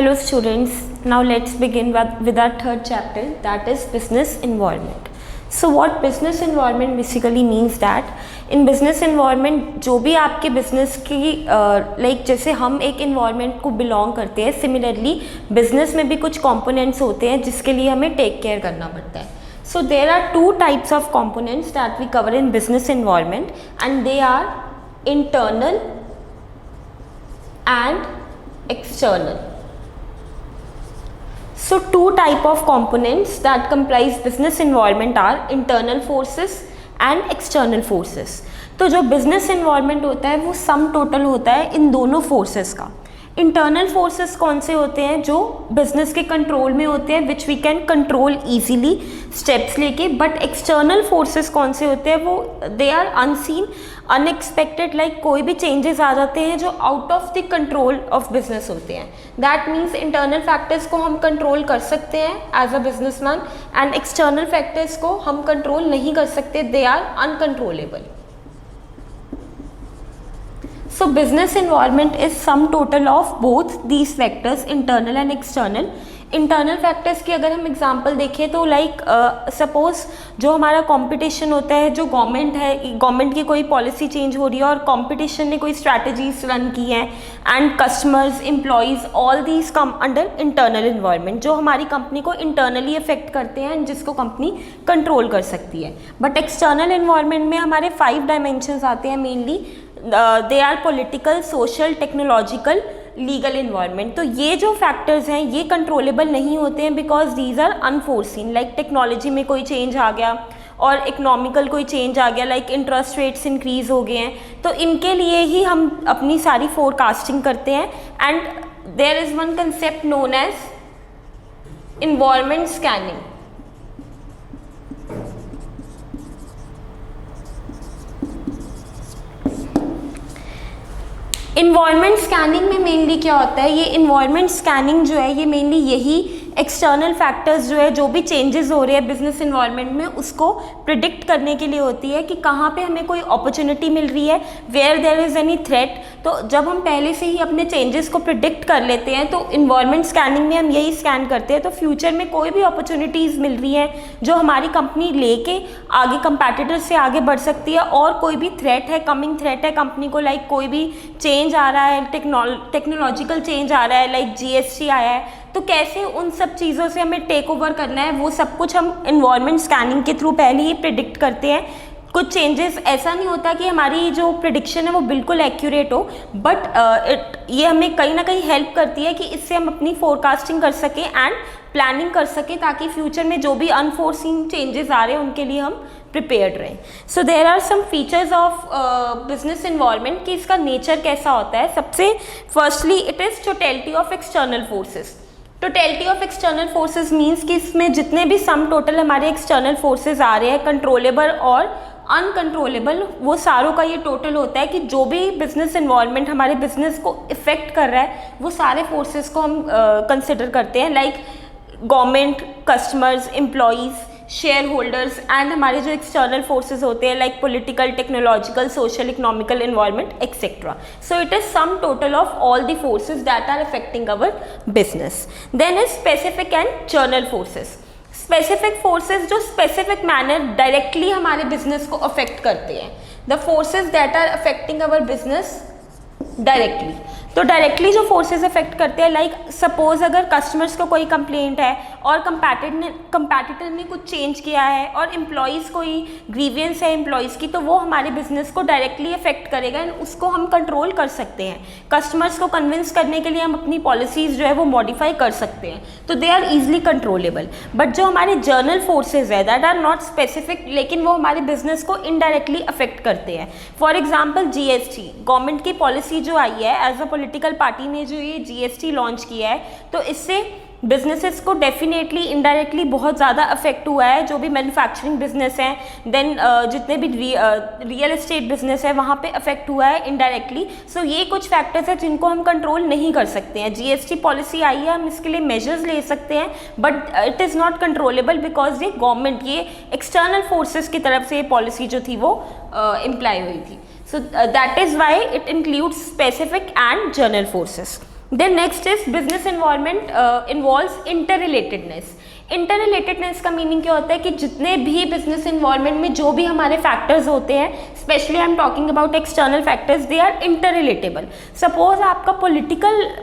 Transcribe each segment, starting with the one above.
Hello students, now let's begin with our third chapter, that is business environment. So what business environment basically means that in business environment जो भी आपके business की like जैसे हम एक environment को belong करते हैं, similarly business में भी कुछ components होते हैं जिसके लिए हमें take care करना पड़ता है. So there are two types of components that we cover in business environment and they are internal and external. So two type of components that comprise business environment are internal forces and external forces. तो जो business environment होता है वो sum total होता है इन दोनों forces का. Internal forces कौन से होते हैं जो बिजनेस के कंट्रोल में होते हैं which we can control easily steps लेके, बट एक्सटर्नल फोर्सेस कौन से होते हैं वो they are unseen unexpected, like कोई भी चेंजेस आ जाते हैं जो out of the control of business होते हैं. दैट मीन्स इंटरनल फैक्टर्स को हम कंट्रोल कर सकते हैं as a businessman and external factors को हम कंट्रोल नहीं कर सकते, they are uncontrollable. So business environment is sum total of both these factors, internal and external. Internal factors की अगर हम एग्जांपल देखें तो लाइक सपोज जो हमारा कंपटीशन होता है, जो गवर्नमेंट है, गवर्नमेंट की कोई पॉलिसी चेंज हो रही है और कंपटीशन ने कोई स्ट्रैटेजीज रन की हैं and customers, employees, all these come under internal environment जो हमारी कंपनी को इंटरनली अफेक्ट करते हैं एंड जिसको कंपनी कंट्रोल कर सकती है. बट एक्सटर्नल इन्वायरमेंट में हमारे 5 डायमेंशंस आते हैं mainly. They are political, social, technological, legal environment. तो ये जो फैक्टर्स हैं ये कंट्रोलेबल नहीं होते हैं because these are unforeseen. Like technology में कोई चेंज आ गया और इकोनॉमिकल कोई चेंज आ गया, लाइक इंटरेस्ट रेट्स इंक्रीज हो गए हैं, तो इनके लिए ही हम अपनी सारी फोरकास्टिंग करते हैं. And there is one concept known as environment scanning. Environment scanning में मेनली क्या होता है, ये इन्वायरमेंट स्कैनिंग जो है ये मेनली यही एक्सटर्नल फैक्टर्स जो है, जो भी चेंजेस हो रहे हैं बिजनेस इन्वायरमेंट में उसको प्रिडिक्ट करने के लिए होती है कि कहाँ पे हमें कोई अपॉर्चुनिटी मिल रही है, where there is any threat. तो जब हम पहले से ही अपने चेंजेस को प्रिडिक्ट कर लेते हैं तो इन्वायरमेंट स्कैनिंग में हम यही स्कैन करते हैं. तो फ्यूचर में कोई भी अपॉर्चुनिटीज़ मिल रही हैं जो हमारी कंपनी लेके आगे कंपैटिटर से आगे बढ़ सकती है, और कोई भी थ्रेट है, कमिंग थ्रेट है कंपनी को, लाइक कोई भी चेंज आ रहा है, टेक्नोलॉजिकल चेंज आ रहा है, लाइक GST आया है, तो कैसे उन सब चीज़ों से हमें टेक ओवर करना है वो सब कुछ हम इन्वायरमेंट स्कैनिंग के थ्रू पहले ही प्रिडिक्ट करते हैं. कुछ चेंजेस ऐसा नहीं होता कि हमारी जो प्रिडिक्शन है वो बिल्कुल एक्यूरेट हो, बट ये हमें कहीं ना कहीं हेल्प करती है कि इससे हम अपनी फोरकास्टिंग कर सकें एंड प्लानिंग कर सकें ताकि फ्यूचर में जो भी अनफोर्सिन चेंजेस आ रहे हैं उनके लिए हम प्रिपेयर्ड रहें. So there are some features of business environment कि इसका नेचर कैसा होता है. सबसे firstly it is totality of external forces. Totality of external forces means कि इसमें जितने भी सम टोटल हमारे एक्सटर्नल फोर्सेस आ रहे हैं, कंट्रोलेबल और अनकंट्रोलेबल, वो सारों का ये टोटल होता है कि जो भी बिजनेस इन्वायरमेंट हमारे बिजनेस को इफेक्ट कर रहा है वो सारे फोर्सेस को हम कंसिडर करते हैं, like government, customers, employees, share holders and हमारे जो एक्सटर्नल फोर्सेस होते हैं like political, technological, social, economical, environment etcetera. So it is sum total of all the forces that are affecting our business. Then is specific and general forces. Specific forces जो specific manner directly हमारे business को affect करते हैं. The forces that are affecting our business directly. तो directly जो forces affect करते हैं, like suppose अगर कस्टमर्स को कोई कंप्लेंट है और कंपैटिटर ने कुछ चेंज किया है और एम्प्लॉयज़ कोई ग्रीवियंस है एम्प्लॉयज़ की, तो वो हमारे बिजनेस को डायरेक्टली अफेक्ट करेगा एंड उसको हम कंट्रोल कर सकते हैं. कस्टमर्स को कन्विंस करने के लिए हम अपनी पॉलिसीज़ जो है वो मॉडिफाई कर सकते हैं, तो they are easily controllable. But जो हमारे जर्नल फोर्सेज है दैट आर नॉट स्पेसिफिक, लेकिन वो हमारे बिजनेस को इनडायरेक्टली अफेक्ट करते हैं. फॉर एग्जाम्पल GST, गवर्नमेंट की पॉलिसी जो आई है, एज अ पॉलिटिकल पार्टी ने जो ये GST लॉन्च किया है, तो इससे बिजनेसेस को डेफिनेटली इनडायरेक्टली बहुत ज़्यादा अफेक्ट हुआ है. जो भी मैन्युफैक्चरिंग बिजनेस हैं, देन जितने भी रियल एस्टेट बिजनेस है वहाँ पे अफेक्ट हुआ है इनडायरेक्टली. सो ये कुछ फैक्टर्स हैं जिनको हम कंट्रोल नहीं कर सकते हैं. GST पॉलिसी आई है, हम इसके लिए मेजर्स ले सकते हैं, but it is not controllable because ये गवर्नमेंट, ये एक्सटर्नल फोर्सेस की तरफ से ये पॉलिसी जो थी वो इम्प्लाई हुई थी. So that is why it includes specific and general forces. Then next is business environment involves interrelatedness. Interrelatedness का मीनिंग क्या होता है कि जितने भी बिजनेस एनवायरनमेंट में जो भी हमारे फैक्टर्स होते हैं, specially I am talking about external factors, they are interrelatable. Suppose आपका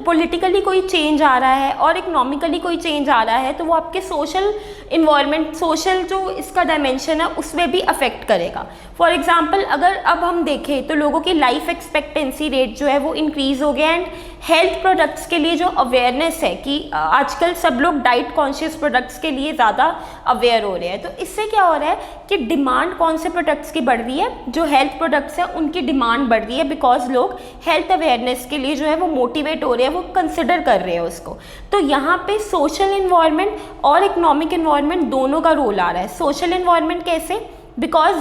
पॉलिटिकली कोई चेंज आ रहा है और इकोनॉमिकली कोई चेंज आ रहा है, तो वो आपके सोशल इन्वायरमेंट, सोशल जो इसका डायमेंशन है उसमें भी अफेक्ट करेगा। फॉर एग्जाम्पल अगर अब हम देखें तो लोगों की लाइफ एक्सपेक्टेंसी रेट जो है वो इंक्रीज हो गया, एंड हेल्थ प्रोडक्ट्स के लिए जो अवेयरनेस है कि आजकल सब लोग डाइट कॉन्शियस प्रोडक्ट्स के लिए ज़्यादा अवेयर हो रहे हैं, तो इससे क्या हो रहा है कि डिमांड कौन से प्रोडक्ट्स की बढ़ रही है, जो हेल्थ प्रोडक्ट्स हैं उनकी डिमांड बढ़ रही है, बिकॉज लोग हेल्थ अवेयरनेस के लिए जो है वो मोटिवेट हो रहे हैं, वो कंसिडर कर रहे हैं उसको। तो यहाँ पे सोशल इन्वायरमेंट और इकोनॉमिक इन्वायरमेंट दोनों का रोल आ रहा है। सोशल इन्वायरमेंट कैसे? Because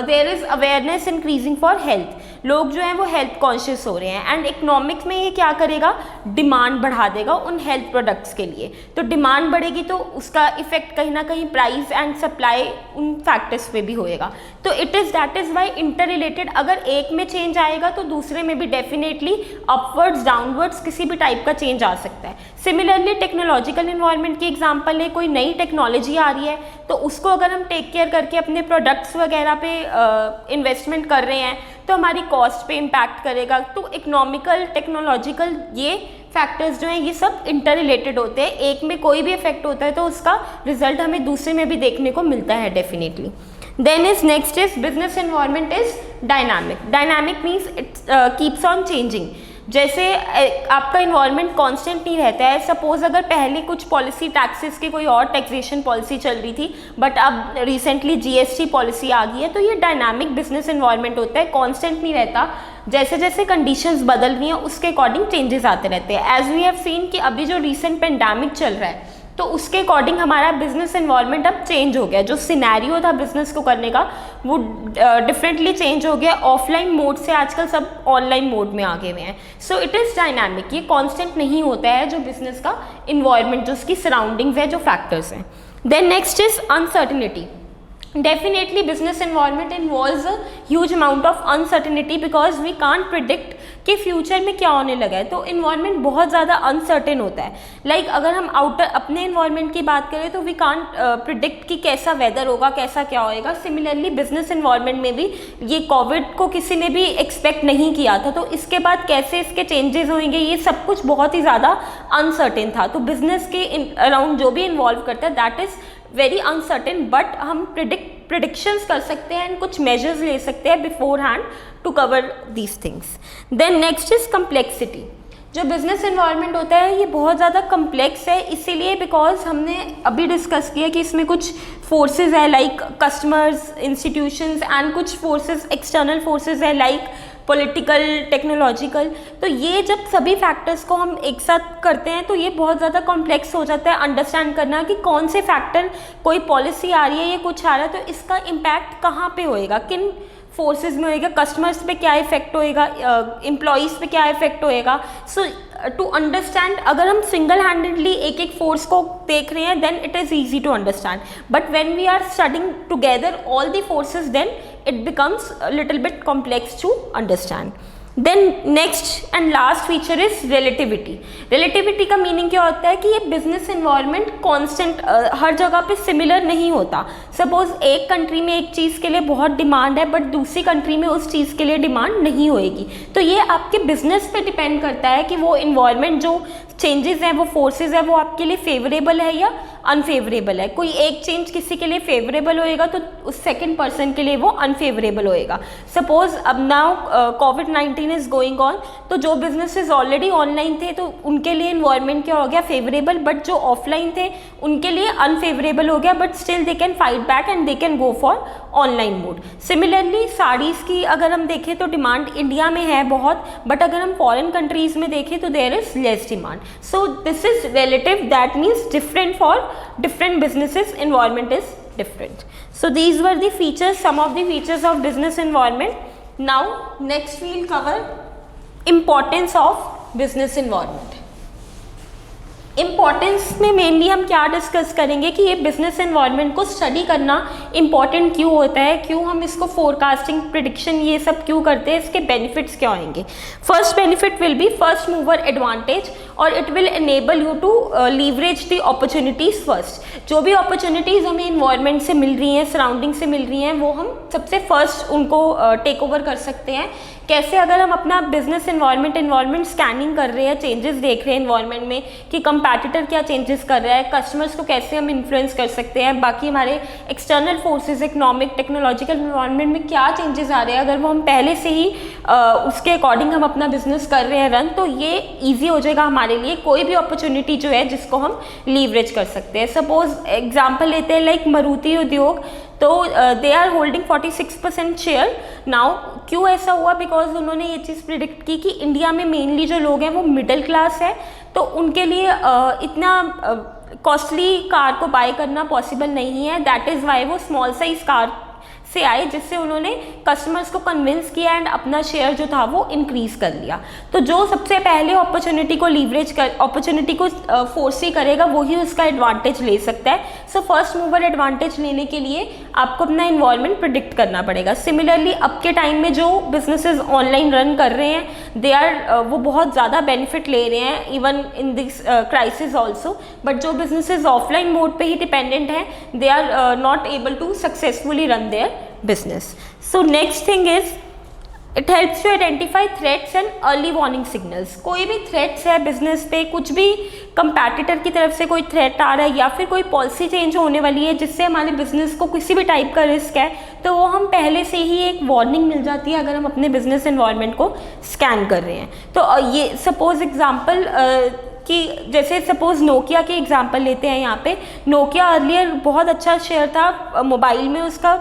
there is awareness increasing for health, लोग जो हैं वो हेल्थ कॉन्शियस हो रहे हैं, एंड इकोनॉमिक्स में ये क्या करेगा, डिमांड बढ़ा देगा उन हेल्थ प्रोडक्ट्स के लिए। तो डिमांड बढ़ेगी तो उसका इफेक्ट कहीं ना कहीं प्राइस एंड सप्लाई उन फैक्टर्स पे भी होएगा। तो that is Y inter related, अगर एक में चेंज आएगा तो दूसरे में भी डेफिनेटली अपवर्ड्स डाउनवर्ड्स किसी भी टाइप का चेंज आ सकता है। सिमिलरली टेक्नोलॉजिकल इन्वायरमेंट की एग्जांपल है, कोई नई टेक्नोलॉजी आ रही है तो उसको अगर हम टेक केयर करके अपने प्रोडक्ट्स वगैरह पे इन्वेस्टमेंट कर रहे हैं तो हमारी कॉस्ट पे इम्पैक्ट करेगा। तो इकोनॉमिकल, टेक्नोलॉजिकल, ये फैक्टर्स जो हैं ये सब इंटर रिलेटेड होते हैं। एक में कोई भी इफेक्ट होता है तो उसका रिजल्ट हमें दूसरे में भी देखने को मिलता है definitely. Then is next is business environment is dynamic. Dynamic means it keeps on changing. जैसे आपका इन्वायरमेंट कांस्टेंट नहीं रहता है। सपोज अगर पहले कुछ पॉलिसी टैक्सेस की कोई और टैक्सेशन पॉलिसी चल रही थी, बट अब रिसेंटली जीएसटी पॉलिसी आ गई है, तो ये डायनामिक बिजनेस इन्वायरमेंट होता है, कांस्टेंट नहीं रहता। जैसे जैसे कंडीशंस बदल रही हैं उसके अकॉर्डिंग चेंजेस आते रहते हैं। एज वी हैव सीन कि अभी जो रिसेंट पेंडेमिक चल रहा है तो उसके अकॉर्डिंग हमारा बिजनेस एनवायरनमेंट अब चेंज हो गया। जो सिनेरियो था बिजनेस को करने का वो डिफरेंटली चेंज हो गया। ऑफलाइन मोड से आजकल सब ऑनलाइन मोड में आ गए हुए हैं। सो इट इज़ डायनामिक, ये कांस्टेंट नहीं होता है जो बिजनेस का इन्वायरमेंट, जो उसकी सराउंडिंग्स है, जो फैक्टर्स हैं। Then next is uncertainty. Definitely business environment involves a huge amount of uncertainty because we can't predict कि फ्यूचर में क्या होने लगा है। तो इन्वायरमेंट बहुत ज़्यादा अनसर्टेन होता है। लाइक अगर हम आउटर अपने इन्वायरमेंट की बात करें तो वी कांट प्रिडिक्ट कि कैसा वेदर होगा, कैसा क्या होएगा। सिमिलरली बिजनेस इन्वायरमेंट में भी ये कोविड को किसी ने भी एक्सपेक्ट नहीं किया था, तो इसके बाद कैसे इसके चेंजेस होंगे ये सब कुछ बहुत ही ज़्यादा अनसर्टेन था। तो बिजनेस के अराउंड जो भी इन्वॉल्व करता है that is very uncertain, but हम प्रिडिक्शंस कर सकते हैं एंड कुछ मेजर्स ले सकते हैं beforehand to cover these things. Then next is complexity. जो बिजनेस एनवायरनमेंट होता है ये बहुत ज़्यादा कम्प्लेक्स है, इसीलिए बिकॉज हमने अभी डिस्कस किया कि इसमें कुछ फोर्सेस है लाइक कस्टमर्स, इंस्टीट्यूशंस, एंड कुछ फोर्सेस, एक्सटर्नल फोर्सेस है लाइक पॉलिटिकल, टेक्नोलॉजिकल। तो ये जब सभी फैक्टर्स को हम एक साथ करते हैं तो ये बहुत ज़्यादा कॉम्प्लेक्स हो जाता है अंडरस्टैंड करना कि कौन से फैक्टर, कोई पॉलिसी आ रही है, ये कुछ आ रहा है तो इसका इम्पैक्ट कहाँ पे होएगा, किन फोर्सेस में होएगा, कस्टमर्स पे क्या इफेक्ट होएगा, एम्प्लॉयज़ पे क्या इफेक्ट होएगा। सो टू अंडरस्टैंड, अगर हम सिंगल हैंडेडली एक एक फोर्स को देख रहे हैं then it is easy to understand, but when we are studying together all the forces then it becomes a little bit complex to understand. Then next and last feature is relativity. Relativity का meaning क्या होता है कि ये business environment constant हर जगह पे similar नहीं होता। सपोज एक कंट्री में एक चीज़ के लिए बहुत डिमांड है बट दूसरी कंट्री में उस चीज़ के लिए डिमांड नहीं होएगी। तो ये आपके बिजनेस पे डिपेंड करता है कि वो इन्वायरमेंट, जो चेंजेस हैं, वो फोर्सेस है, वो आपके लिए फेवरेबल है या अनफेवरेबल है। कोई एक चेंज किसी के लिए फेवरेबल होएगा तो उस सेकंड पर्सन के लिए वो अनफेवरेबल होएगा। सपोज अब now covid is going on, तो जो बिजनेसेस ऑलरेडी ऑनलाइन थे तो उनके लिए इन्वायरमेंट क्या हो गया, फेवरेबल, बट जो ऑफलाइन थे उनके लिए अनफेवरेबल हो गया, but still they can fight back and they can go for online mode. Similarly saris की अगर हम देखें तो डिमांड इंडिया में है बहुत, बट अगर हम फॉरेन कंट्रीज़ में देखें तो there is less demand. So this is relative, that means different for different businesses, environment is different. So these were the features, some of the features of business environment. Now next we will cover importance of business environment. Importance में mainly हम क्या discuss करेंगे कि ये business environment को study करना important क्यों होता है, क्यों हम इसको फोरकास्टिंग, प्रिडिक्शन ये सब क्यों करते हैं, इसके बेनिफिट्स क्या आएंगे। First benefit will be first mover advantage, और it will enable you to leverage the opportunities first. जो भी अपॉर्चुनिटीज़ हमें इन्वायरमेंट से मिल रही हैं, सराउंडिंग से मिल रही हैं, वो हम सबसे फर्स्ट उनको टेक ओवर कर सकते हैं। कैसे? अगर हम अपना बिजनेस एनवायरनमेंट स्कैनिंग कर रहे हैं, चेंजेस देख रहे हैं एनवायरनमेंट में कि कंपैटिटर क्या चेंजेस कर रहा है, कस्टमर्स को कैसे हम इन्फ्लुएंस कर सकते हैं, बाकी हमारे external forces, economic, technological environment में क्या चेंजेस आ रहे हैं, अगर वो हम पहले से ही उसके अकॉर्डिंग हम अपना बिजनेस कर रहे हैं रन, तो ये ईजी हो जाएगा हमारे लिए कोई भी अपॉर्चुनिटी जो है जिसको हम लीवरेज कर सकते हैं। सपोज एग्जाम्पल लेते हैं लाइक मारुति उद्योग, तो they are holding 46% share now. क्यों ऐसा हुआ? बिकॉज उन्होंने ये चीज़ प्रिडिक्ट की कि इंडिया में मेनली जो लोग हैं वो मिडिल क्लास है, तो उनके लिए इतना कॉस्टली कार को बाय करना पॉसिबल नहीं है। दैट इज़ वाई वो स्मॉल साइज कार से आए, जिससे उन्होंने कस्टमर्स को कन्विंस किया एंड अपना शेयर जो था वो इंक्रीज कर लिया। तो जो सबसे पहले अपॉर्चुनिटी को लीवरेज कर, अपॉर्चुनिटी को फोर्सी करेगा, वही उसका एडवांटेज ले सकता है। सो फर्स्ट मूवर एडवांटेज लेने के लिए आपको अपना इन्वायरमेंट प्रिडिक्ट करना पड़ेगा। सिमिलरली अब के टाइम में जो बिजनेसेस ऑनलाइन रन कर रहे हैं, दे आर वो बहुत ज़्यादा बेनिफिट ले रहे हैं even in this crisis also. But जो बिजनेसेस ऑफलाइन मोड पे ही डिपेंडेंट हैं, they are not able to successfully run their business. So next thing is it helps to identify threats and early warning signals. कोई भी threats है business पे, कुछ भी कंपैटिटर की तरफ से कोई थ्रेट आ रहा है या फिर कोई पॉलिसी चेंज होने वाली है जिससे हमारे बिजनेस को किसी भी टाइप का रिस्क है, तो वो हम पहले से ही एक वार्निंग मिल जाती है अगर हम अपने बिजनेस एनवायरनमेंट को स्कैन कर रहे हैं। तो ये सपोज एग्जांपल कि जैसे सपोज नोकिया के एग्जांपल लेते हैं यहाँ पे। नोकिया अर्लियर बहुत अच्छा शेयर था मोबाइल में उसका,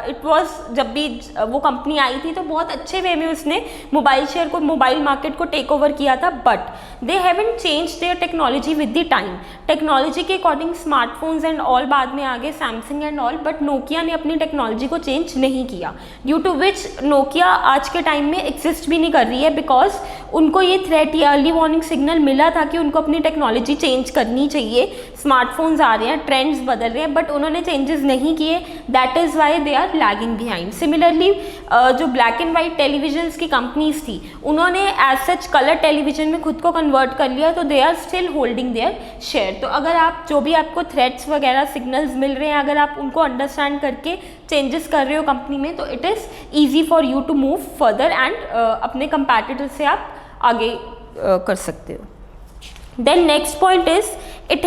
इट वाज, जब भी वो कंपनी आई थी तो बहुत अच्छे वे में उसने मोबाइल शेयर को, मोबाइल मार्केट को टेक ओवर किया था। But they haven't change their technology with the time. Technology के अकॉर्डिंग स्मार्टफोन्स एंड ऑल बाद में आगे, Samsung and all, but Nokia ने अपनी टेक्नोलॉजी को चेंज नहीं किया, ड्यू टू विच नोकिया आज के टाइम में एग्जिस्ट भी नहीं कर रही है। बिकॉज उनको ये थ्रेट या अर्ली वार्निंग सिग्नल मिला था कि उनको अपनी टेक्नोलॉजी चेंज करनी चाहिए। स्मार्टफोन्स आ रहे हैं, ट्रेंड्स बदल रहे हैं, बट उन्होंने चेंजेस नहीं किए। That is why they are lagging behind. Similarly जो ब्लैक एंड वाइट टेलीविजन्स की कंपनीज थी, उन्होंने एज सच कलर टेलीविजन में खुद को कन्वर्ट कर लिया, तो they are still holding their share. तो अगर आप जो भी आपको थ्रेट्स वगैरह सिग्नल्स मिल रहे हैं, अगर आप उनको अंडरस्टैंड करके चेंजेस कर रहे हो कंपनी में, तो it is easy for you to move further and अपने कंपैटिटर से आप आगे कर सकते हो। Then next point is it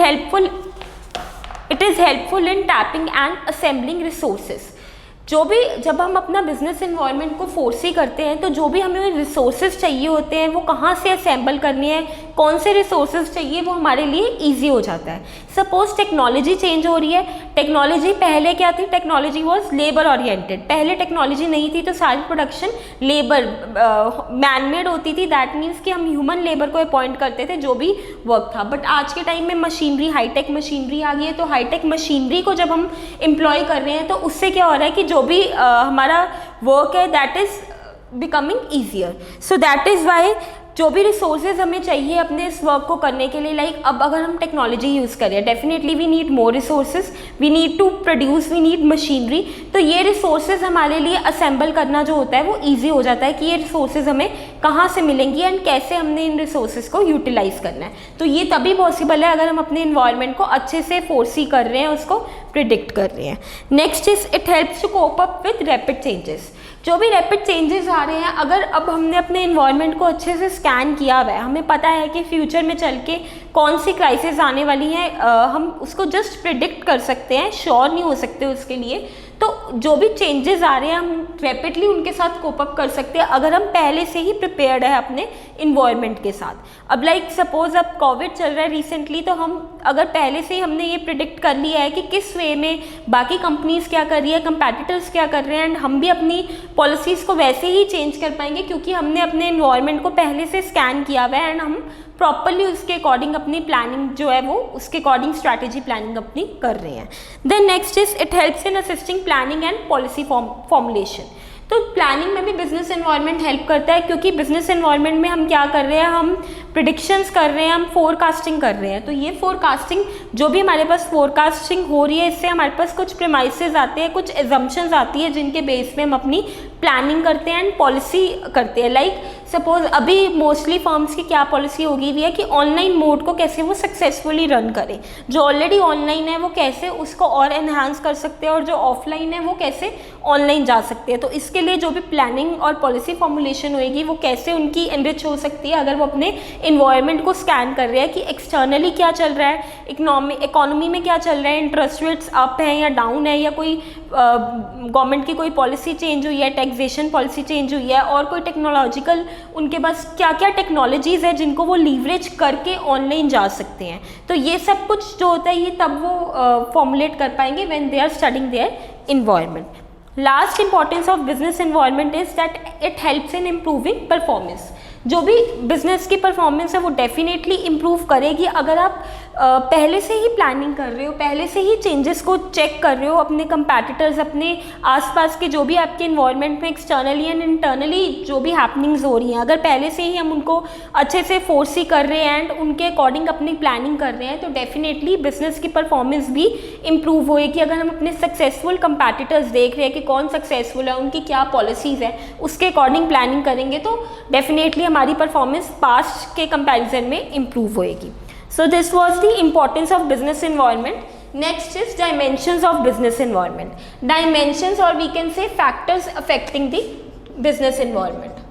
is helpful in tapping and assembling resources. जो भी, जब हम अपना बिजनेस एनवायरनमेंट को फोर्सी करते हैं, तो जो भी हमें रिसोर्सेज चाहिए होते हैं वो कहाँ से असेंबल करनी है, कौन से रिसोर्सेज चाहिए, वो हमारे लिए इजी हो जाता है। सपोज टेक्नोलॉजी चेंज हो रही है। टेक्नोलॉजी पहले क्या थी? Technology was labour oriented. पहले टेक्नोलॉजी नहीं थी तो सारी प्रोडक्शन लेबर मैनमेड होती थी। दैट मीन्स कि हम ह्यूमन लेबर को अपॉइंट करते थे जो भी वर्क था। बट आज के टाइम में मशीनरी, हाईटेक मशीनरी आ गई है, तो हाईटेक मशीनरी को जब हम एम्प्लॉय कर रहे हैं तो उससे क्या हो रहा है कि जो भी हमारा वर्क है that is becoming easier. So that is Y जो भी रिसोर्सेज हमें चाहिए अपने इस वर्क को करने के लिए, लाइक अब अगर हम टेक्नोलॉजी यूज़ करें, definitely we need more resources, we need to produce, we need machinery. तो ये रिसोर्सेज हमारे लिए असेंबल करना जो होता है वो ईजी हो जाता है कि ये रिसोर्सेज हमें कहाँ से मिलेंगी एंड कैसे हमने इन रिसोर्सेज को यूटिलाइज करना है। तो ये तभी पॉसिबल है अगर हम अपने इन्वायरमेंट को अच्छे से फोर्सी कर रहे हैं, उसको प्रिडिक्ट कर रहे हैं। Next is it helps to cope up with rapid changes. जो भी रैपिड चेंजेस आ रहे हैं, अगर अब हमने अपने इन्वायरमेंट को अच्छे से स्कैन किया हुआ है, हमें पता है कि फ्यूचर में चल के कौन सी क्राइसिस आने वाली है, हम उसको जस्ट प्रिडिक्ट कर सकते हैं, श्योर नहीं हो सकते उसके लिए। तो जो भी चेंजेस आ रहे हैं हम रैपिडली उनके साथ कोप अप कर सकते हैं अगर हम पहले से ही प्रिपेयर्ड है अपने इन्वायरमेंट के साथ। अब लाइक सपोज अब कोविड चल रहा है रिसेंटली, तो हम अगर पहले से ही हमने ये प्रिडिक्ट कर लिया है कि किस वे में बाकी कंपनीज क्या कर रही है, कंपैटिटर्स क्या कर रहे हैं, एंड हम भी अपनी पॉलिसीज़ को वैसे ही चेंज कर पाएंगे क्योंकि हमने अपने इन्वायरमेंट को पहले से स्कैन किया हुआ है एंड हम प्रॉपरली उसके अकॉर्डिंग अपनी प्लानिंग जो है वो उसके अकॉर्डिंग स्ट्रैटेजी प्लानिंग अपनी कर रहे हैं। Then next is it helps in assisting planning and policy formulation. तो प्लानिंग में भी बिजनेस एनवायरनमेंट हेल्प करता है, क्योंकि बिजनेस एनवायरनमेंट में हम क्या कर रहे हैं, हम प्रिडिक्शंस कर रहे हैं, हम फोरकास्टिंग कर रहे हैं। तो ये फोरकास्टिंग, जो भी हमारे पास फोरकास्टिंग हो रही है, इससे हमारे पास कुछ प्रेमाइसेस आते हैं, कुछ एजम्पशंस आती है, जिनके बेस पे हम अपनी प्लानिंग करते हैं एंड पॉलिसी करते हैं। लाइक सपोज अभी मोस्टली फर्म्स की क्या पॉलिसी होगी हुई है कि ऑनलाइन मोड को कैसे वो सक्सेसफुली रन करें, जो ऑलरेडी ऑनलाइन है वो कैसे उसको और एनहांस कर सकते हैं, और जो ऑफलाइन है वो कैसे ऑनलाइन जा सकते हैं। तो इसके लिए जो भी प्लानिंग और पॉलिसी फॉर्मुलेशन होएगी वो कैसे उनकी एनरिच हो सकती है, अगर वो अपने इन्वायरमेंट को स्कैन कर रहे हैं कि एक्सटर्नली क्या चल रहा है, इकोनॉमी में क्या चल रहा है, इंटरेस्ट रेट्स अप है या डाउन है, या कोई गवर्नमेंट की कोई पॉलिसी चेंज हुई है, टैक्सेशन पॉलिसी चेंज हुई है, और कोई टेक्नोलॉजिकल उनके पास क्या क्या टेक्नोलॉजीज़ है जिनको वो लीवरेज करके ऑनलाइन जा सकते हैं। तो ये सब कुछ जो होता है ये तब वो फॉर्मुलेट कर पाएंगे when they are studying their environment. Last importance of business environment is that it helps in improving performance. जो भी बिजनेस की परफॉर्मेंस है वो डेफिनेटली इम्प्रूव करेगी अगर आप पहले से ही प्लानिंग कर रहे हो, पहले से ही चेंजेस को चेक कर रहे हो, अपने कंपैटिटर्स, अपने आसपास के जो भी आपके इन्वायरमेंट में एक्सटर्नली एंड इंटरनली जो भी हैपनिंग्स हो रही हैं, अगर पहले से ही हम उनको अच्छे से फोर्सी कर रहे हैं एंड उनके अकॉर्डिंग अपनी प्लानिंग कर रहे हैं, तो डेफिनेटली बिजनेस की परफॉर्मेंस भी इम्प्रूव होएगी। अगर हम अपने सक्सेसफुल कंपैटिटर्स देख रहे हैं कि कौन सक्सेसफुल है, उनकी क्या पॉलिसीज़ है, उसके अकॉर्डिंग प्लानिंग करेंगे तो डेफिनेटली हमारी परफॉर्मेंस पास्ट के कंपैरिजन में इम्प्रूव होएगी। So this was the importance of business environment. Next is dimensions of business environment. Dimensions, or we can say factors affecting the business environment.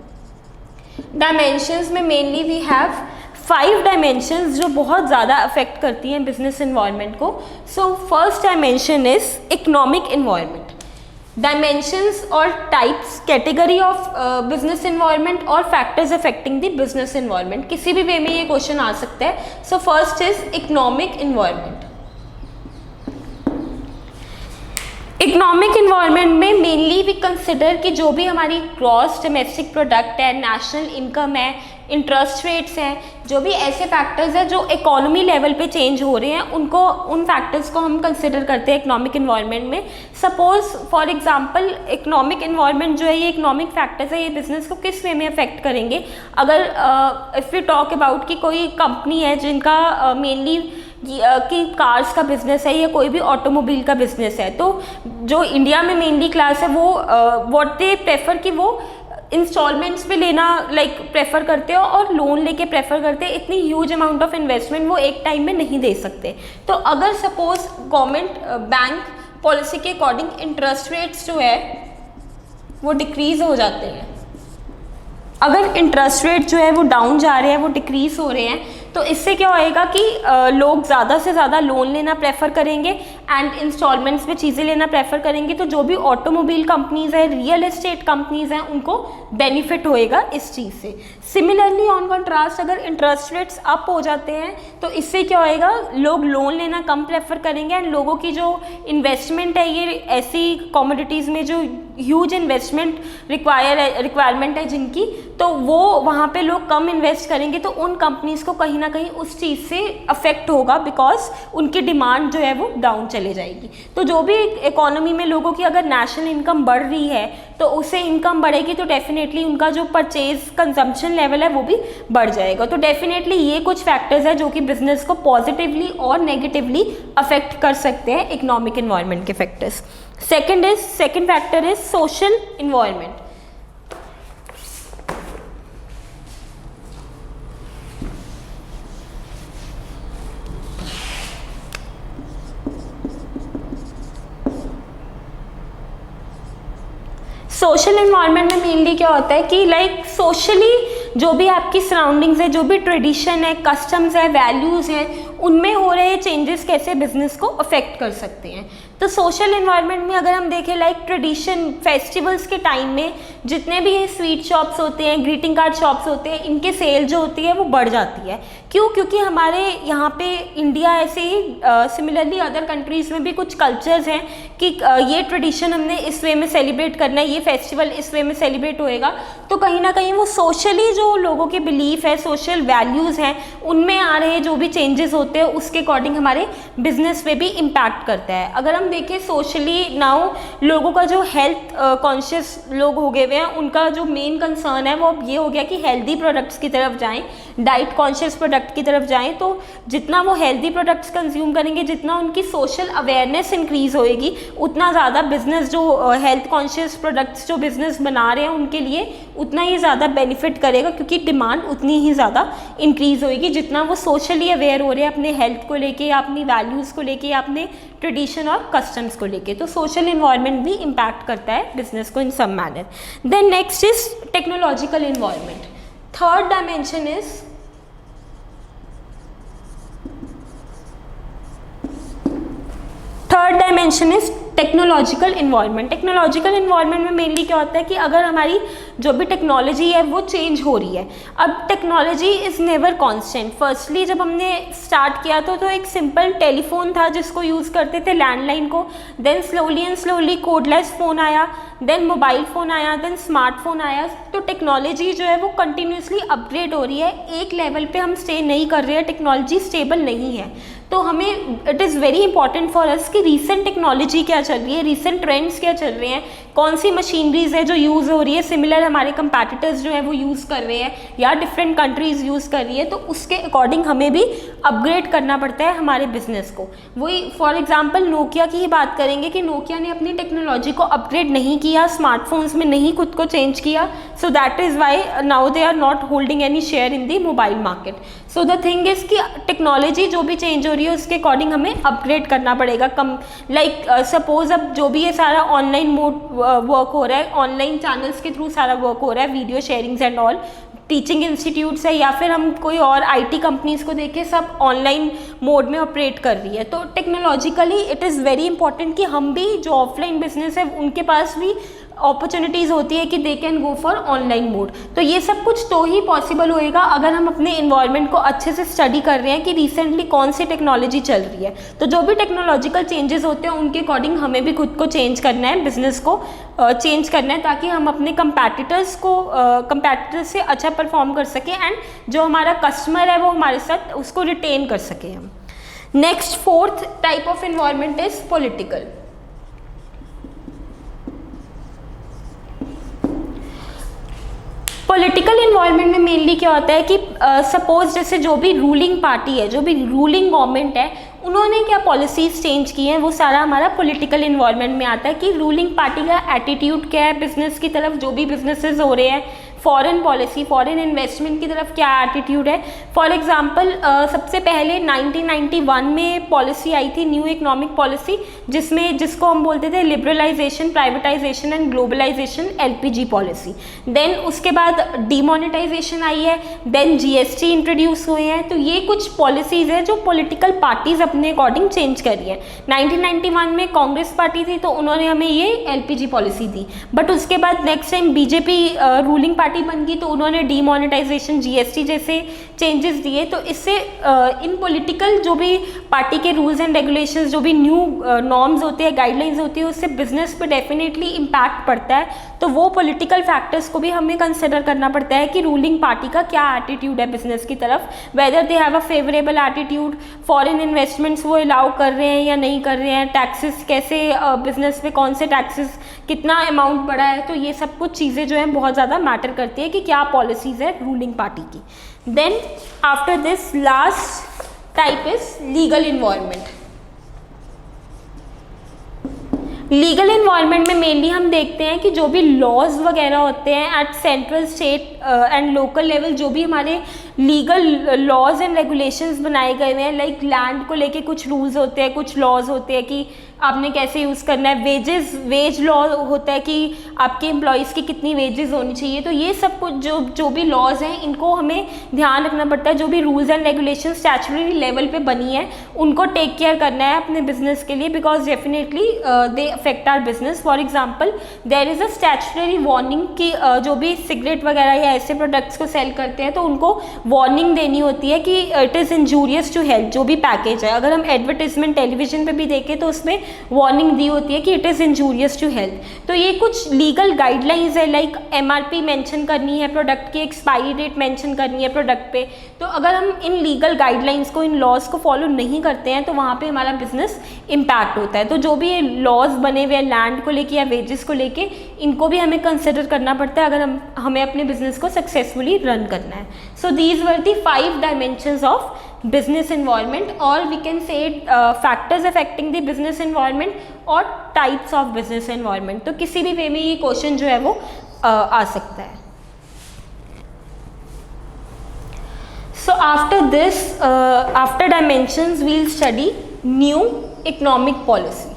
Dimensions में mainly we have 5 dimensions जो बहुत ज़्यादा affect करती हैं business environment को. So first dimension is economic environment. Dimensions or types, category of business environment और factors affecting the business environment, किसी भी वे में ये क्वेश्चन आ सकता है। So first is economic environment. Economic environment में मेनली वी कंसिडर कि जो भी हमारी ग्रॉस डोमेस्टिक प्रोडक्ट है, नेशनल इनकम है, इंटरेस्ट रेट्स हैं, जो भी ऐसे फैक्टर्स हैं जो इकोनॉमी लेवल पे चेंज हो रहे हैं, उनको उन फैक्टर्स को हम कंसिडर करते हैं इकोनॉमिक इन्वायरमेंट में। Suppose for example economic environment जो है, ये इकोनॉमिक फैक्टर्स है, ये बिजनेस को किस वे में अफेक्ट करेंगे। अगर इफ़ यू टॉक अबाउट कि कोई कंपनी है जिनका मेनली कि कार्स का बिज़नेस है या कोई भी ऑटोमोबाइल का बिज़नेस है, तो जो इंडिया में मेनली क्लास है वो व्हाट दे प्रेफर कि वो इंस्टॉलमेंट्स पे लेना प्रेफर करते हो और लोन लेके प्रेफर करते हैं। इतनी ह्यूज अमाउंट ऑफ इन्वेस्टमेंट वो एक टाइम में नहीं दे सकते। तो अगर सपोज गवर्नमेंट बैंक पॉलिसी के अकॉर्डिंग इंटरेस्ट रेट्स जो है वो डिक्रीज़ हो जाते हैं, अगर इंटरेस्ट रेट जो है वो डाउन जा रहे हैं, वो डिक्रीज़ हो रहे हैं, तो इससे क्या होएगा कि लोग ज़्यादा से ज़्यादा लोन लेना प्रेफर करेंगे एंड इंस्टॉलमेंट्स में चीज़ें लेना प्रेफर करेंगे। तो जो भी ऑटोमोबाइल कंपनीज़ हैं, रियल एस्टेट कंपनीज़ हैं, उनको बेनिफिट होएगा इस चीज़ से। सिमिलरली ऑन कंट्रास्ट अगर इंटरेस्ट रेट्स अप हो जाते हैं तो इससे क्या होएगा, लोग लोन लेना कम प्रेफर करेंगे एंड लोगों की जो इन्वेस्टमेंट है, ये ऐसी कमोडिटीज़ में जो ह्यूज इन्वेस्टमेंट रिक्वायरमेंट है जिनकी, तो वो वहाँ पे लोग कम इन्वेस्ट करेंगे, तो उन कंपनीज़ को कहीं ना कहीं उस चीज़ से अफेक्ट होगा, बिकॉज उनकी डिमांड जो है वो डाउन चले जाएगी। तो जो भी इकोनॉमी में लोगों की अगर नेशनल इनकम बढ़ रही है तो उससे इनकम बढ़ेगी तो डेफिनेटली उनका जो परचेज कंजम्पशन लेवल है वो भी बढ़ जाएगा। तो डेफिनेटली ये कुछ फैक्टर्स है जो कि बिजनेस को पॉजिटिवली और नेगेटिवली अफेक्ट कर सकते हैं, इकोनॉमिक इन्वायरमेंट के factors. Second factor is social environment. Social environment में मेनली क्या होता है कि लाइक सोशली जो भी आपकी सराउंडिंग्स है, जो भी ट्रेडिशन है, कस्टम्स है, वैल्यूज़ हैं, उनमें हो रहे चेंजेस कैसे बिजनेस को अफेक्ट कर सकते हैं। तो सोशल इन्वायरमेंट में अगर हम देखें लाइक ट्रेडिशन, फेस्टिवल्स के टाइम में जितने भी ये स्वीट शॉप्स होते हैं, ग्रीटिंग कार्ड शॉप्स होते हैं, इनके सेल जो होती है वो बढ़ जाती है। क्यों? क्योंकि हमारे यहाँ पे इंडिया ऐसे ही सिमिलरली अदर कंट्रीज़ में भी कुछ कल्चर्स हैं कि ये ट्रेडिशन हमने इस वे में सेलिब्रेट करना है, ये फेस्टिवल इस वे में सेलिब्रेट होएगा, तो कहीं ना कहीं वो सोशली जो लोगों के बिलीफ है, सोशल वैल्यूज़ हैं, उनमें आ रहे जो भी चेंजेस होते हैं उसके अकॉर्डिंग हमारे बिजनेस पे भी इम्पैक्ट करता है। अगर हम देखें सोशली नाउ लोगों का जो हेल्थ कॉन्शियस लोग हो गए हुए हैं, उनका जो मेन कंसर्न है वो अब ये हो गया कि हेल्दी प्रोडक्ट्स की तरफ जाएं, डाइट कॉन्शियस प्रोडक्ट की तरफ जाएं। तो जितना वो हेल्दी प्रोडक्ट्स कंज्यूम करेंगे, जितना उनकी सोशल अवेयरनेस इंक्रीज़ होएगी, उतना ज़्यादा बिजनेस जो हेल्थ कॉन्शियस प्रोडक्ट्स जो बिजनेस बना रहे हैं उनके लिए उतना ही ज़्यादा बेनिफिट करेगा, क्योंकि डिमांड उतनी ही ज़्यादा इंक्रीज़ होएगी जितना वो सोशली अवेयर हो रहे हैं अपने हेल्थ को लेके या अपनी वैल्यूज़ को लेके या अपने ट्रेडिशन और कस्टम्स को लेके। तो सोशल इन्वायरमेंट भी इम्पैक्ट करता है बिजनेस को in some manner. Then next is technological environment. Third dimension is technological environment. Technological environment में मेनली क्या होता है कि अगर हमारी जो भी टेक्नोलॉजी है वो चेंज हो रही है। अब technology is never constant. Firstly जब हमने स्टार्ट किया तो एक सिंपल टेलीफोन था जिसको यूज़ करते थे, लैंडलाइन को। Then slowly and slowly cordless phone आया, देन मोबाइल फ़ोन आया, देन स्मार्टफोन आया। तो टेक्नोलॉजी जो है वो कंटिन्यूसली अपग्रेड हो रही है, एक लेवल पे हम स्टे नहीं कर रहे हैं, टेक्नोलॉजी स्टेबल नहीं है। तो हमें it is very important for us कि रीसेंट टेक्नोलॉजी क्या चल रही है, रीसेंट ट्रेंड्स क्या चल रहे हैं, कौन सी मशीनरीज है जो यूज़ हो रही है, सिमिलर हमारे कंपैटिटर्स जो है वो यूज़ कर रहे हैं या डिफरेंट कंट्रीज़ यूज़ कर रही है, तो उसके अकॉर्डिंग हमें भी अपग्रेड करना पड़ता है हमारे बिजनेस को। वही फॉर एग्जांपल नोकिया की ही बात करेंगे कि नोकिया ने अपनी टेक्नोलॉजी को अपग्रेड नहीं किया, स्मार्टफोन्स में नहीं खुद को चेंज किया, so that is why now they are not holding any share in the mobile market. So the thing is कि टेक्नोलॉजी जो भी चेंज हो रही है उसके अकॉर्डिंग हमें अपग्रेड करना पड़ेगा। सपोज अब जो भी ये सारा ऑनलाइन मोड वर्क हो रहा है, ऑनलाइन चैनल्स के थ्रू सारा वर्क हो रहा है, video sharings and all, teaching institutes है या फिर हम कोई और आईटी कंपनीज को देखें, सब ऑनलाइन मोड में ऑपरेट कर रही है। तो technologically it is very important कि हम भी जो ऑफलाइन बिजनेस है उनके पास भी अपॉर्चुनिटीज़ होती है कि they can go for online mode. तो ये सब कुछ तो ही पॉसिबल होएगा अगर हम अपने इन्वायरमेंट को अच्छे से स्टडी कर रहे हैं कि रिसेंटली कौन सी टेक्नोलॉजी चल रही है। तो जो भी टेक्नोलॉजिकल चेंजेस होते हैं उनके अकॉर्डिंग हमें भी खुद को चेंज करना है, बिजनेस को चेंज करना है, ताकि हम अपने कंपैटिटर्स से अच्छा परफॉर्म कर सकें एंड जो हमारा कस्टमर है वो हमारे साथ उसको रिटेन कर सकें हम। Next fourth type of environment is political. Political environment में मेनली क्या होता है कि सपोज जैसे जो भी रूलिंग पार्टी है, जो भी रूलिंग गवर्नमेंट है, उन्होंने क्या पॉलिसीज चेंज की हैं, वो सारा हमारा पॉलिटिकल इन्वायरमेंट में आता है कि रूलिंग पार्टी का एटीट्यूड क्या है बिजनेस की तरफ, जो भी बिजनेसेस हो रहे हैं, फॉरेन पॉलिसी, फॉरेन इन्वेस्टमेंट की तरफ क्या एटीट्यूड है। फॉर एग्जांपल सबसे पहले 1991 में पॉलिसी आई थी, न्यू इकोनॉमिक पॉलिसी, जिसको हम बोलते थे liberalization, privatization and globalization, LPG policy. Then उसके बाद डीमोनेटाइजेशन आई है, देन जीएसटी इंट्रोड्यूस हुए हैं। तो ये कुछ पॉलिसीज़ हैं जो पॉलिटिकल पार्टीज़ अपने अकॉर्डिंग चेंज करी है। 1991 में कांग्रेस पार्टी थी तो उन्होंने हमें ये एलपीजी पॉलिसी दी, बट उसके बाद next time BJP ruling party बन गई तो उन्होंने डीमोनेटाइजेशन, जीएसटी जैसे चेंजेस दिए। तो इससे इन पॉलिटिकल जो भी पार्टी के रूल्स एंड रेगुलेशंस, जो भी न्यू नॉर्म्स होते हैं, गाइडलाइंस होती है, उससे बिजनेस पे डेफिनेटली इम्पैक्ट पड़ता है। तो वो पॉलिटिकल फैक्टर्स को भी हमें कंसिडर करना पड़ता है कि रूलिंग पार्टी का क्या एटीट्यूड है बिजनेस की तरफ, whether they have a favourable attitude, foreign investments वो अलाउ कर रहे हैं या नहीं कर रहे हैं, टैक्सेस कैसे, बिजनेस पे कौन से टैक्सेस, कितना अमाउंट बढ़ा है। तो ये सब कुछ चीज़ें जो हैं बहुत ज़्यादा मैटर करती है कि क्या पॉलिसीज़ है रूलिंग पार्टी की। Then after this last type is legal environment. Legal environment में मेनली हम देखते हैं कि जो भी लॉज वगैरह होते हैं at central, state and local level, जो भी हमारे लीगल लॉज एंड रेगुलेशंस बनाए गए हैं, लाइक लैंड को लेके कुछ रूल्स होते हैं, कुछ लॉज होते हैं कि आपने कैसे यूज़ करना है, वेज लॉ होता है कि आपके एम्प्लॉयज़ की कितनी वेजेस होनी चाहिए। तो ये सब कुछ जो भी लॉज हैं इनको हमें ध्यान रखना पड़ता है। जो भी rules and regulation statutory level पे बनी है उनको टेक केयर करना है अपने बिजनेस के लिए, because definitely they affect our business. For example there is a statutory warning कि जो भी सिगरेट वगैरह या ऐसे प्रोडक्ट्स को सेल करते हैं तो उनको वार्निंग देनी होती है कि it is injurious to health, जो भी पैकेज है। अगर हम एडवर्टीजमेंट टेलीविजन पे भी देखें तो उसमें वार्निंग दी होती है कि it is injurious to health. तो ये कुछ लीगल गाइडलाइंस है, लाइक MRP मेंशन करनी है, प्रोडक्ट की एक्सपायरी डेट मेंशन करनी है प्रोडक्ट पे। तो अगर हम इन लीगल गाइडलाइंस को, इन लॉज को फॉलो नहीं करते हैं तो वहाँ पे हमारा बिजनेस इम्पैक्ट होता है। तो जो भी ये लॉज बने हुए हैं लैंड को लेके या वेजेस को लेके, इनको भी हमें कंसिडर करना पड़ता है अगर हमें अपने बिजनेस को सक्सेसफुली रन करना है। So these were the 5 dimensions of business environment, or we can say factors affecting the business environment और types of business environment। तो किसी भी वे में ये क्वेश्चन जो है वो आ सकता है। So after this, after dimensions, we'll study new economic policy।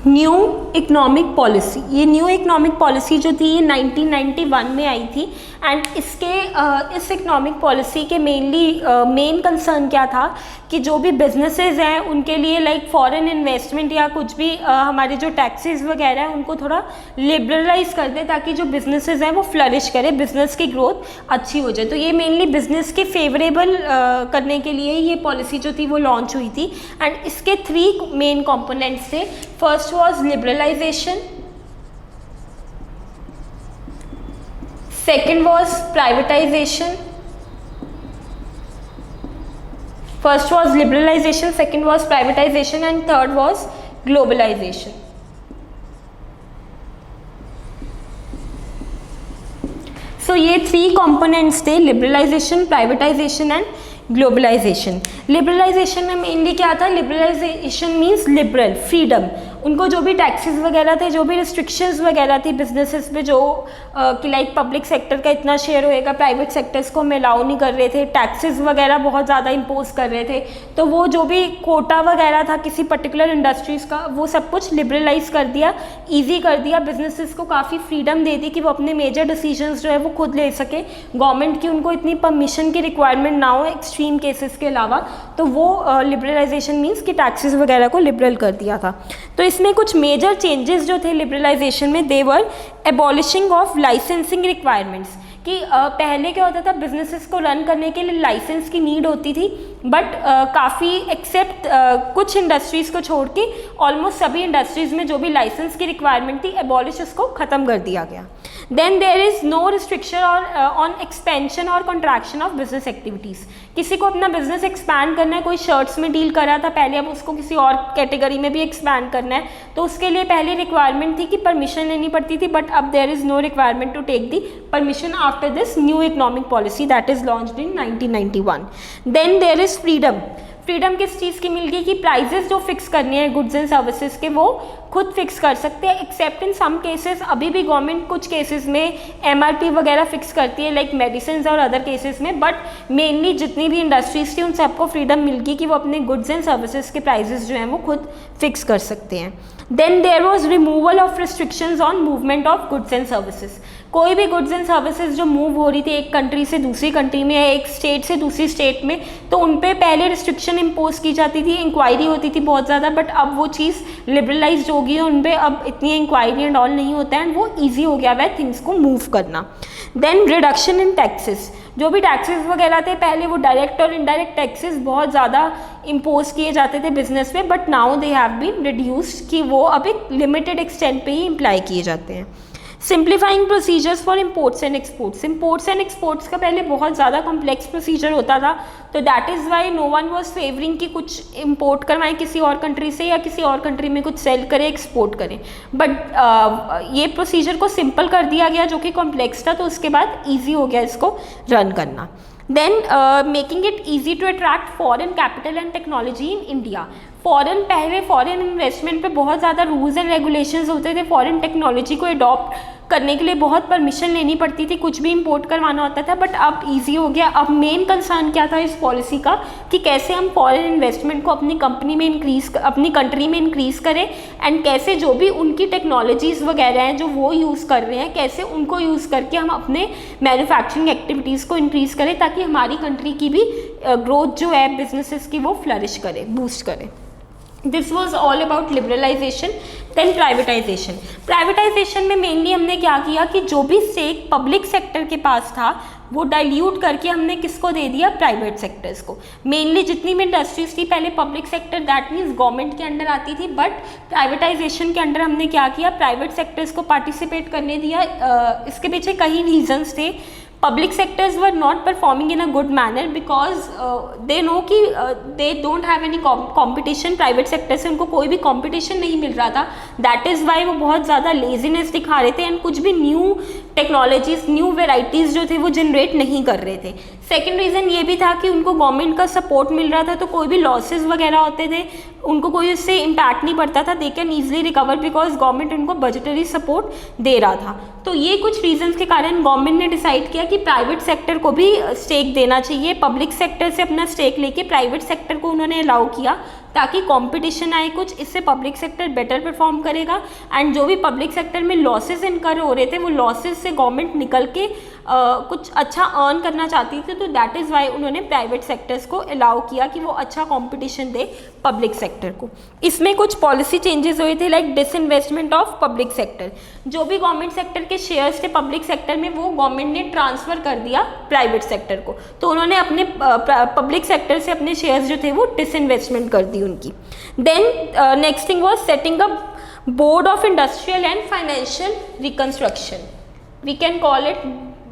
New economic policy, ये न्यू इकोनॉमिक पॉलिसी जो थी ये 1991 में आई थी। एंड इस इकोनॉमिक पॉलिसी के मेन कंसर्न क्या था कि जो भी बिजनेसेस हैं उनके लिए लाइक फॉरेन इन्वेस्टमेंट या कुछ भी हमारे जो टैक्सेस वगैरह हैं उनको थोड़ा लिबरलाइज कर दे, ताकि जो बिजनेसेस हैं वो फ्लरिश करे, बिजनेस की ग्रोथ अच्छी हो जाए। तो ये मेनली बिजनेस के फेवरेबल करने के लिए ये पॉलिसी जो थी वो लॉन्च हुई थी। एंड इसके 3 मेन कंपोनेंट्स थे। First was liberalization, second was privatization, first was liberalization, second was privatization and third was globalization। So ये 3 components थे, liberalization, privatization and globalization. Liberalization में मेनली क्या था? Liberalization means liberal, freedom. उनको जो भी टैक्सेस वगैरह थे, जो भी रिस्ट्रिक्शंस वगैरह थी बिजनेसेस पे, जो कि लाइक पब्लिक सेक्टर का इतना शेयर होएगा, प्राइवेट सेक्टर्स को हम अलाउ नहीं कर रहे थे, टैक्सेस वगैरह बहुत ज़्यादा इम्पोज कर रहे थे। तो वो जो भी कोटा वगैरह था किसी पर्टिकुलर इंडस्ट्रीज़ का, वो सब कुछ लिबरलाइज कर दिया, ईजी कर दिया, बिजनेसेस को काफ़ी फ्रीडम दे दी कि वो अपने मेजर डिसीजंस जो है वो खुद ले सके, गवर्नमेंट की उनको इतनी परमिशन की रिक्वायरमेंट ना हो एक्सट्रीम केसेस के अलावा। तो वो लिबरलाइजेशन मीन्स कि टैक्सेस वगैरह को लिबरल कर दिया था। तो इसमें कुछ मेजर चेंजेस जो थे लिबरलाइजेशन में, दे वर एबॉलिशिंग ऑफ लाइसेंसिंग रिक्वायरमेंट्स। कि पहले क्या होता था, बिजनेसेस को रन करने के लिए लाइसेंस की नीड होती थी, बट काफ़ी एक्सेप्ट कुछ इंडस्ट्रीज़ को छोड़ के ऑलमोस्ट सभी इंडस्ट्रीज़ में जो भी लाइसेंस की रिक्वायरमेंट थी, एबॉलिश उसको ख़त्म कर दिया गया। Then there is no restriction on expansion और कॉन्ट्रैक्शन ऑफ बिजनेस एक्टिविटीज़। किसी को अपना बिजनेस एक्सपैंड करना है, कोई शर्ट्स में डील कर रहा था पहले, अब उसको किसी और कैटेगरी में भी एक्सपैंड करना है, तो उसके लिए पहले रिक्वायरमेंट थी कि परमिशन लेनी पड़ती थी, बट अब there is no requirement to take the permission after this new economic policy that is launched in 1991। Then there is freedom. Freedom किस चीज़ की मिल गई कि प्राइजेस जो फिक्स करनी है गुड्स एंड सर्विसेज के, वो खुद फिक्स कर सकते हैं, एक्सेप्ट इन सम केसेस। अभी भी गवर्नमेंट कुछ केसेस में MRP वगैरह फिक्स करती है, लाइक मेडिसिन और अदर केसेस में, बट मेनली जितनी भी इंडस्ट्रीज थी उन सबको फ्रीडम मिल गई कि वो अपने गुड्स एंड सर्विसेज के प्राइजेस जो हैं वो खुद फिक्स कर सकते हैं। Then there was removal of restrictions on movement of goods and services. कोई भी गुड्स एंड सर्विसेज जो मूव हो रही थी एक कंट्री से दूसरी कंट्री में या एक स्टेट से दूसरी स्टेट में, तो उन पे पहले रिस्ट्रिक्शन इम्पोज की जाती थी, इंक्वायरी होती थी बहुत ज़्यादा, बट अब वो चीज़ लिबरलाइज्ड हो गई है, उन पे अब इतनी इंक्वायरी एंड ऑल नहीं होता है, एंड वो ईजी हो गया है थिंग्स को मूव करना। Then reduction in taxes. जो भी टैक्सेस वगैरह थे पहले, वो डायरेक्ट और इनडायरेक्ट टैक्सेस बहुत ज़्यादा इम्पोज किए जाते थे बिजनेस पे, but now they have been reduced, कि वो अब एक लिमिटेड एक्सटेंट पे ही इम्प्लाई किए जाते हैं। Simplifying procedures for imports and exports. Imports and exports का पहले बहुत ज़्यादा कॉम्प्लेक्स प्रोसीजर होता था, तो that is why no one was favouring कि कुछ इम्पोर्ट करवाएं किसी और कंट्री से या किसी और कंट्री में कुछ सेल करें, एक्सपोर्ट करें। बट ये प्रोसीजर को सिंपल कर दिया गया जो कि कॉम्प्लेक्स था, तो उसके बाद ईजी हो गया इसको रन करना। Then making it easy to attract foreign capital and technology in India. पहले फॉरेन इन्वेस्टमेंट पे बहुत ज़्यादा रूल्स एंड रेगुलेशंस होते थे, फॉरेन टेक्नोलॉजी को अडॉप्ट करने के लिए बहुत परमिशन लेनी पड़ती थी, कुछ भी इंपोर्ट करवाना होता था, बट अब इजी हो गया। अब मेन कंसर्न क्या था इस पॉलिसी का कि कैसे हम फॉरेन इन्वेस्टमेंट को अपनी कंपनी में अपनी कंट्री में इंक्रीज़ करें, एंड कैसे जो भी उनकी टेक्नोलॉजीज़ वगैरह हैं जो वो यूज़ कर रहे हैं, कैसे उनको यूज़ करके हम अपने मैन्युफैक्चरिंग एक्टिविटीज़ को इंक्रीज़ करें, ताकि हमारी कंट्री की भी ग्रोथ जो है बिजनेसेस की वो फ्लरिश करे, बूस्ट करे। This was all about liberalization. Then privatization. Privatization में मेनली हमने क्या किया कि जो भी स्टेक पब्लिक सेक्टर के पास था वो डाइल्यूट करके हमने किसको दे दिया, प्राइवेट सेक्टर्स को। मेनली जितनी भी इंडस्ट्रीज थी पहले public sector that means government के अंडर आती थी, बट प्राइवेटाइजेशन के अंडर हमने क्या किया, प्राइवेट सेक्टर्स को पार्टिसिपेट करने दिया। इसके पीछे कई रीजंस थे। Public sectors were not performing in a good manner because they know कि they don't have any competition, private sector से उनको कोई भी कॉम्पिटिशन नहीं मिल रहा था। दैट इज़ वाई वो बहुत ज़्यादा लेजीनेस दिखा रहे थे एंड कुछ भी न्यू टेक्नोलॉजीज, न्यू वेराइटीज़ जो थे वो जनरेट नहीं कर रहे थे। सेकेंड रीज़न ये भी था कि उनको गवर्नमेंट का सपोर्ट मिल रहा था, तो कोई भी लॉसेज वगैरह होते थे उनको कोई उससे इम्पैक्ट नहीं पड़ता था। They can easily recover because government उनको बजटरी सपोर्ट दे रहा था। तो ये कुछ रीजंस के कारण गवर्नमेंट ने डिसाइड किया कि प्राइवेट सेक्टर को भी स्टेक देना चाहिए। पब्लिक सेक्टर से अपना स्टेक लेके प्राइवेट सेक्टर को उन्होंने अलाउ किया ताकि कंपटीशन आए कुछ, इससे पब्लिक सेक्टर बेटर परफॉर्म करेगा एंड जो भी पब्लिक सेक्टर में लॉसेस इनकर हो रहे थे वो लॉसेस से गवर्नमेंट निकल के कुछ अच्छा अर्न करना चाहती थी। तो दैट इज़ वाई उन्होंने प्राइवेट सेक्टर्स को अलाउ किया कि वो अच्छा कंपटीशन दे पब्लिक सेक्टर को। इसमें कुछ पॉलिसी चेंजेस हुए थे like disinvestment of public sector. जो भी गवर्नमेंट सेक्टर के शेयर्स थे पब्लिक सेक्टर में वो गवर्नमेंट ने ट्रांसफ़र कर दिया प्राइवेट सेक्टर को, तो उन्होंने अपने पब्लिक सेक्टर से अपने शेयर्स जो थे वो डिसइन्वेस्टमेंट कर दी उनकी। Then next thing was setting up board of industrial and financial reconstruction. We can call it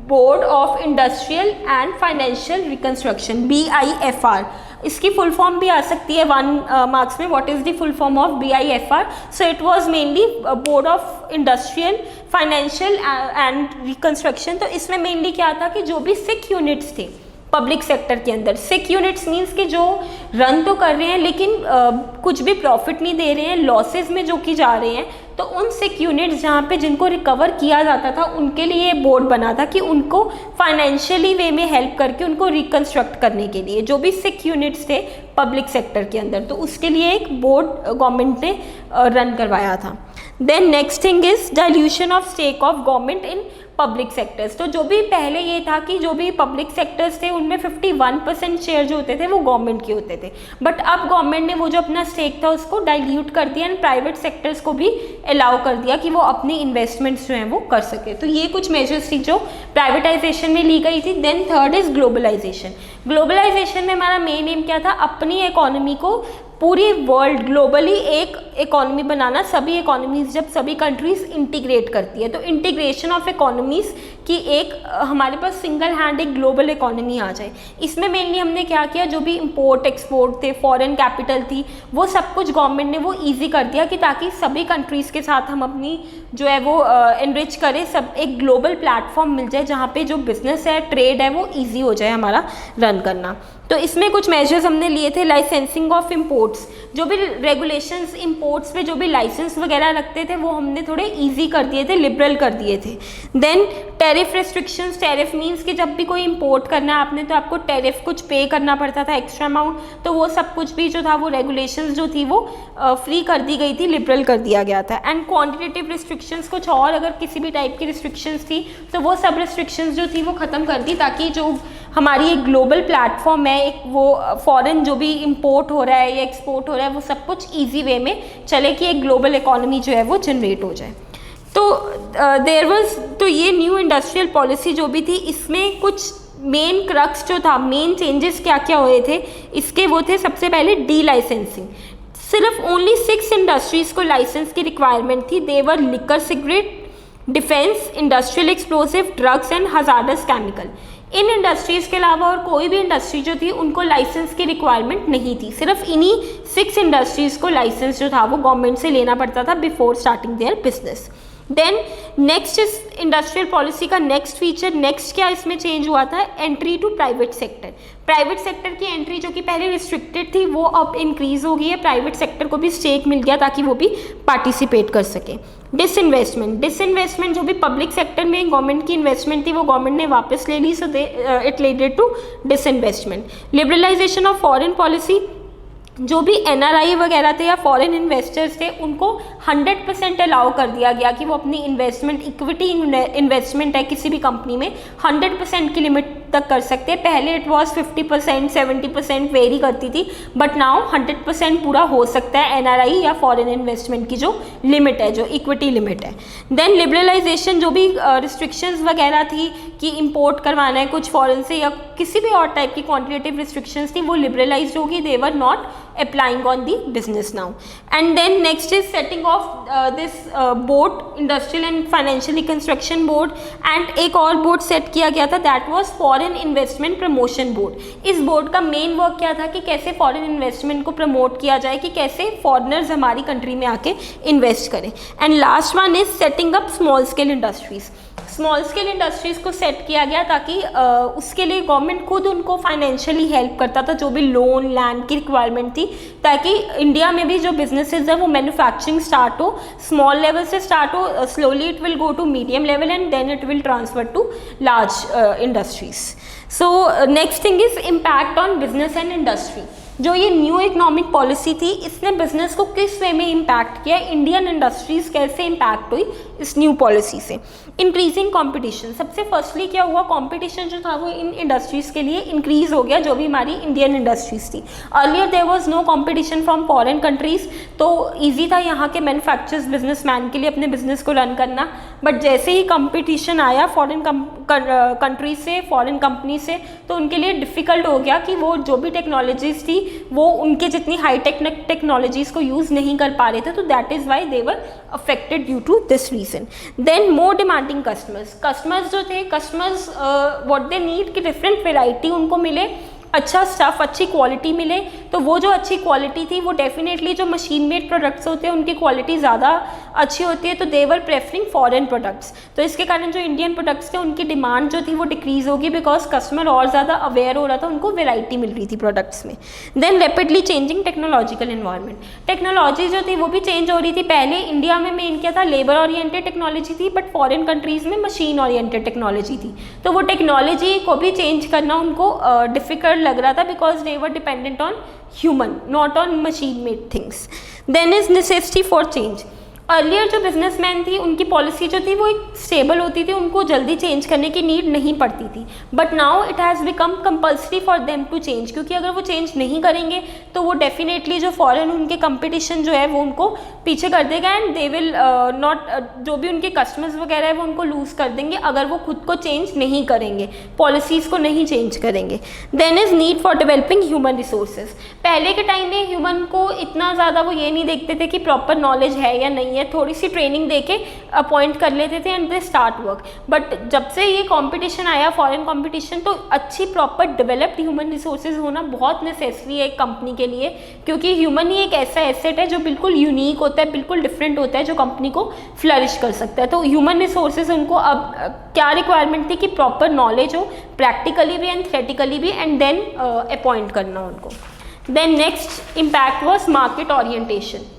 board of industrial and financial reconstruction, BIFR। इसकी फुल फॉर्म भी आ सकती है 1 मार्क्स में। What is the full form of BIFR? So it was mainly board of industrial financial and reconstruction. तो इसमें mainly क्या था कि जो भी 6 यूनिट्स थे पब्लिक सेक्टर के अंदर, 6 यूनिट्स मीन्स कि जो रन तो कर रहे हैं लेकिन कुछ भी प्रॉफिट नहीं दे रहे हैं, लॉसेज में जो कि जा रहे हैं, तो उन 6 यूनिट्स जहाँ पे जिनको रिकवर किया जाता था उनके लिए बोर्ड बना था कि उनको फाइनेंशियली वे में हेल्प करके उनको रिकन्स्ट्रक्ट करने के लिए जो भी 6 यूनिट्स थे पब्लिक सेक्टर के अंदर, तो उसके लिए एक बोर्ड गवर्नमेंट ने रन करवाया था। Then next thing is dilution of stake of government in public sectors. तो जो भी पहले ये था कि जो भी पब्लिक सेक्टर्स थे उनमें 51% शेयर जो होते थे वो गवर्नमेंट के होते थे, बट अब गवर्नमेंट ने वो जो अपना स्टेक था उसको डाइल्यूट कर दिया एंड प्राइवेट सेक्टर्स को भी अलाउ कर दिया कि वो अपनी इन्वेस्टमेंट्स जो हैं वो कर सके। तो ये कुछ मेजर्स थी जो प्राइवेटाइजेशन में ली गई थी। Then third is globalization. Globalization में हमारा मेन एम क्या था, अपनी इकोनॉमी को पूरी वर्ल्ड ग्लोबली एक इकोनॉमी बनाना। सभी इकोनॉमीज जब सभी कंट्रीज इंटीग्रेट करती है तो इंटीग्रेशन ऑफ इकोनॉमीज की एक हमारे पास सिंगल हैंड एक ग्लोबल इकोनॉमी आ जाए। इसमें मेनली हमने क्या किया, जो भी इंपोर्ट एक्सपोर्ट थे, फॉरेन कैपिटल थी, वो सब कुछ गवर्नमेंट ने वो ईजी कर दिया कि ताकि सभी कंट्रीज़ के साथ हम अपनी जो है वो एनरिच करें, सब एक ग्लोबल प्लेटफॉर्म मिल जाए जहाँ पे जो बिज़नेस है, ट्रेड है, वो ईजी हो जाए हमारा रन करना। तो इसमें कुछ मेजर्स हमने लिए थे, लाइसेंसिंग ऑफ इंपोर्ट्स। जो भी रेगुलेशंस इंपोर्ट्स पे जो भी लाइसेंस वगैरह रखते थे वो हमने थोड़े इजी कर दिए थे, लिबरल कर दिए थे। Then tariff restrictions. Tariff means कि जब भी कोई इंपोर्ट करना है आपने तो आपको टैरिफ कुछ पे करना पड़ता था, एक्स्ट्रा अमाउंट, तो वो सब कुछ भी जो था वो रेगुलेशंस जो थी वो फ्री कर दी गई थी, लिबरल कर दिया गया था। एंड क्वान्टिटेटिव रिस्ट्रिक्शंस, कुछ और अगर किसी भी टाइप की रिस्ट्रिक्शंस थी तो वो सब रिस्ट्रिक्शंस जो थी वो ख़त्म कर दी, ताकि जो हमारी एक ग्लोबल प्लेटफॉर्म है, एक वो फॉरेन जो भी इंपोर्ट हो रहा है या एक्सपोर्ट हो रहा है वो सब कुछ ईजी वे में चले कि एक ग्लोबल इकोनॉमी जो है वो जनरेट हो जाए। तो तो ये न्यू इंडस्ट्रियल पॉलिसी जो भी थी इसमें कुछ मेन क्रक्स जो था, मेन चेंजेस क्या क्या हुए थे इसके, वो थे सबसे पहले डी लाइसेंसिंग। सिर्फ ओनली 6 इंडस्ट्रीज़ को लाइसेंस की रिक्वायरमेंट थी। They were liquor, cigarette, defence, industrial explosive, drugs and hazardous chemical. इन इंडस्ट्रीज़ के अलावा और कोई भी इंडस्ट्री जो थी उनको लाइसेंस की रिक्वायरमेंट नहीं थी। सिर्फ इन्हीं 6 इंडस्ट्रीज़ को लाइसेंस जो था वो गवर्नमेंट से लेना पड़ता था before starting their business. Then next इस इंडस्ट्रियल पॉलिसी का नेक्स्ट फीचर, नेक्स्ट क्या इसमें चेंज हुआ था, entry to private sector. Private sector की एंट्री जो कि पहले रिस्ट्रिक्टेड थी वो अब इंक्रीज़ हो गई है, प्राइवेट सेक्टर को भी स्टेक मिल गया ताकि वो भी पार्टिसिपेट कर सके। डिसइन्वेस्टमेंट जो भी पब्लिक सेक्टर में गवर्नमेंट की इन्वेस्टमेंट थी वो गवर्नमेंट ने वापस ले ली, so it leaded to disinvestment. Liberalisation of foreign policy, जो भी NRI वगैरह थे या फॉरेन इन्वेस्टर्स थे उनको 100% अलाउ कर दिया गया कि वो अपनी इन्वेस्टमेंट, इक्विटी इन्वेस्टमेंट है किसी भी कंपनी में 100% की लिमिट तक कर सकते हैं। पहले इट वॉज 50%, 70% वेरी करती थी, बट नाउ 100% पूरा हो सकता है NRI या फॉरेन इन्वेस्टमेंट की जो लिमिट है, जो इक्विटी लिमिट है। देन लिबरलाइजेशन, जो भी रिस्ट्रिक्शंस वगैरह थी कि इंपोर्ट करवाना है कुछ फॉरेन से या किसी भी और टाइप की क्वान्टिटेटिव रिस्ट्रिक्शंस थी, वो लिबरलाइज होगी, they were not applying on the business now. And then next is setting of this board, industrial and financial reconstruction board, and एक और बोर्ड सेट किया गया था, that was foreign investment promotion board. इस board का main work क्या था कि कैसे फॉरेन इन्वेस्टमेंट को प्रमोट किया जाए, कि कैसे फॉरेनर्स हमारी कंट्री में आके इन्वेस्ट करें। And last one is setting up small scale industries. Small scale industries को सेट किया गया ताकि उसके लिए गवर्नमेंट खुद उनको फाइनेंशियली हेल्प करता था, जो भी लोन लैंड की रिक्वायरमेंट थी, ताकि इंडिया में भी जो बिजनेसेस है वो मैन्युफैक्चरिंग स्टार्ट हो, स्मॉल लेवल से स्टार्ट हो, slowly it will go to medium level and then it will transfer to large industries. So next thing is impact on business and industry. जो ये न्यू इकोनॉमिक पॉलिसी थी, इसने business को किस वे में impact किया, इंडियन इंडस्ट्रीज़ कैसे impact हुई इस न्यू पॉलिसी से। इंक्रीजिंग कंपटीशन, सबसे फर्स्टली क्या हुआ, कंपटीशन जो था वो इन इंडस्ट्रीज़ के लिए इंक्रीज हो गया, जो भी हमारी इंडियन इंडस्ट्रीज़ थी। Earlier there was no competition from foreign countries, तो ईजी था यहाँ के मैन्युफैक्चरर्स बिजनेसमैन के लिए अपने बिजनेस को रन करना। बट जैसे ही कंपटीशन आया फॉरेन कंट्रीज से, फॉरेन कंपनी से, तो उनके लिए डिफ़िकल्ट हो गया कि वो जो भी टेक्नोलॉजीज़ थी वो उनके जितनी हाई टेक्नोलॉजीज़ को यूज़ नहीं कर पा रहे थे, तो that is why they were affected due to this reason. Then more demanding customers जो थे, कस्टमर्स व्हाट दे नीड कि डिफरेंट वेराइटी उनको मिले, अच्छा स्टफ़, अच्छी क्वालिटी मिले। तो वो जो अच्छी क्वालिटी थी वो डेफिनेटली जो मशीन मेड प्रोडक्ट्स होते हैं उनकी क्वालिटी ज़्यादा अच्छी होती है, तो दे वर प्रेफरिंग फॉरेन प्रोडक्ट्स। तो इसके कारण जो इंडियन प्रोडक्ट्स थे उनकी डिमांड जो थी वो डिक्रीज़ होगी, बिकॉज कस्टमर और ज़्यादा अवेयर हो रहा था, उनको वेराइटी मिल रही थी प्रोडक्ट्स में। Then rapidly changing technological environment, technology जो थी वो भी चेंज हो रही थी। पहले इंडिया में मेन क्या था, लेबर ओरिएंटेड टेक्नोलॉजी थी, बट फॉरेन कंट्रीज़ में मशीन ओरिएंटेड टेक्नोलॉजी थी। तो वो टेक्नोलॉजी को भी चेंज करना उनको डिफ़िकल्ट लग रहा था, because they were dependent on human, not on machine made things. Then is necessity for change. Earlier जो बिजनेसमैन थी उनकी पॉलिसी जो थी वो एक स्टेबल होती थी, उनको जल्दी चेंज करने की नीड नहीं पड़ती थी। But now it has become compulsory for them to change, क्योंकि अगर वो चेंज नहीं करेंगे तो वो डेफिनेटली जो फॉरेन उनके कंपटीशन जो है वो उनको पीछे कर देगा, एंड दे विल नॉट, जो भी उनके कस्टमर्स वगैरह है वो उनको लूज़ कर देंगे अगर वो खुद को चेंज नहीं करेंगे, पॉलिसीज़ को नहीं चेंज करेंगे। Then is need for developing human resources. पहले के टाइम में ह्यूमन को इतना ज़्यादा वो ये नहीं देखते थे कि प्रॉपर नॉलेज है या नहीं है, थोड़ी सी ट्रेनिंग देके अपॉइंट कर लेते थे and they start work. But जब से ये कंपटीशन आया, फॉरेन कंपटीशन, तो अच्छी प्रॉपर डेवलप्ड ह्यूमन रिसोर्सेज होना बहुत नेसेसरी है एक कंपनी के लिए, क्योंकि ह्यूमन ही एक ऐसा एसेट है जो बिल्कुल यूनिक होता है, बिल्कुल डिफरेंट होता है, जो कंपनी को फ्लरिश कर सकता है। तो ह्यूमन रिसोर्सेज उनको अब क्या रिक्वायरमेंट थी कि प्रॉपर नॉलेज हो, प्रैक्टिकली भी एंड थ्योरेटिकली भी, एंड देन अपॉइंट करना उनको। Then next impact was market orientation.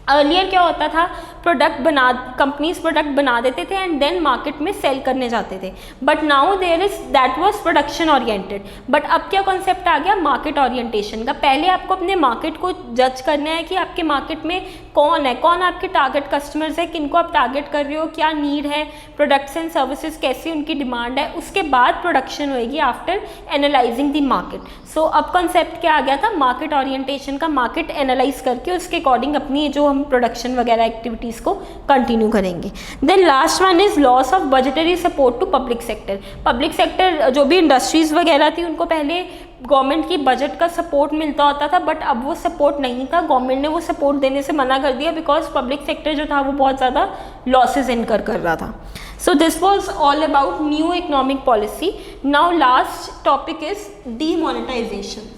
Earlier क्या होता था, कंपनीज प्रोडक्ट बना देते थे एंड देन मार्केट में सेल करने जाते थे, but now there is that was production oriented. But अब क्या कॉन्सेप्ट आ गया, मार्केट ओरिएंटेशन का। पहले आपको अपने मार्केट को जज करना है कि आपके मार्केट में कौन है, कौन आपके टारगेट कस्टमर्स है, किनको आप टारगेट कर रहे हो, क्या नीड है, प्रोडक्ट्स एंड सर्विसेज कैसी उनकी डिमांड है, उसके बाद प्रोडक्शन होएगी आफ्टर एनालाइजिंग द मार्केट। सो अब कॉन्सेप्ट क्या आ गया था, मार्केट ओरिएंटेशन का। मार्केट एनालाइज करके उसके अकॉर्डिंग अपनी जो हम प्रोडक्शन वगैरह एक्टिविटीज़ को कंटिन्यू करेंगे। Then last one is loss of budgetary support to public sector. Public sector जो भी इंडस्ट्रीज़ वगैरह थी उनको पहले गवर्नमेंट की बजट का सपोर्ट मिलता होता था, बट अब वो सपोर्ट नहीं था, गवर्नमेंट ने वो सपोर्ट देने से मना कर दिया, बिकॉज पब्लिक सेक्टर जो था वो बहुत ज़्यादा लॉसेज इनकर कर रहा था। So this was all about new economic policy. Now last topic is demonetization.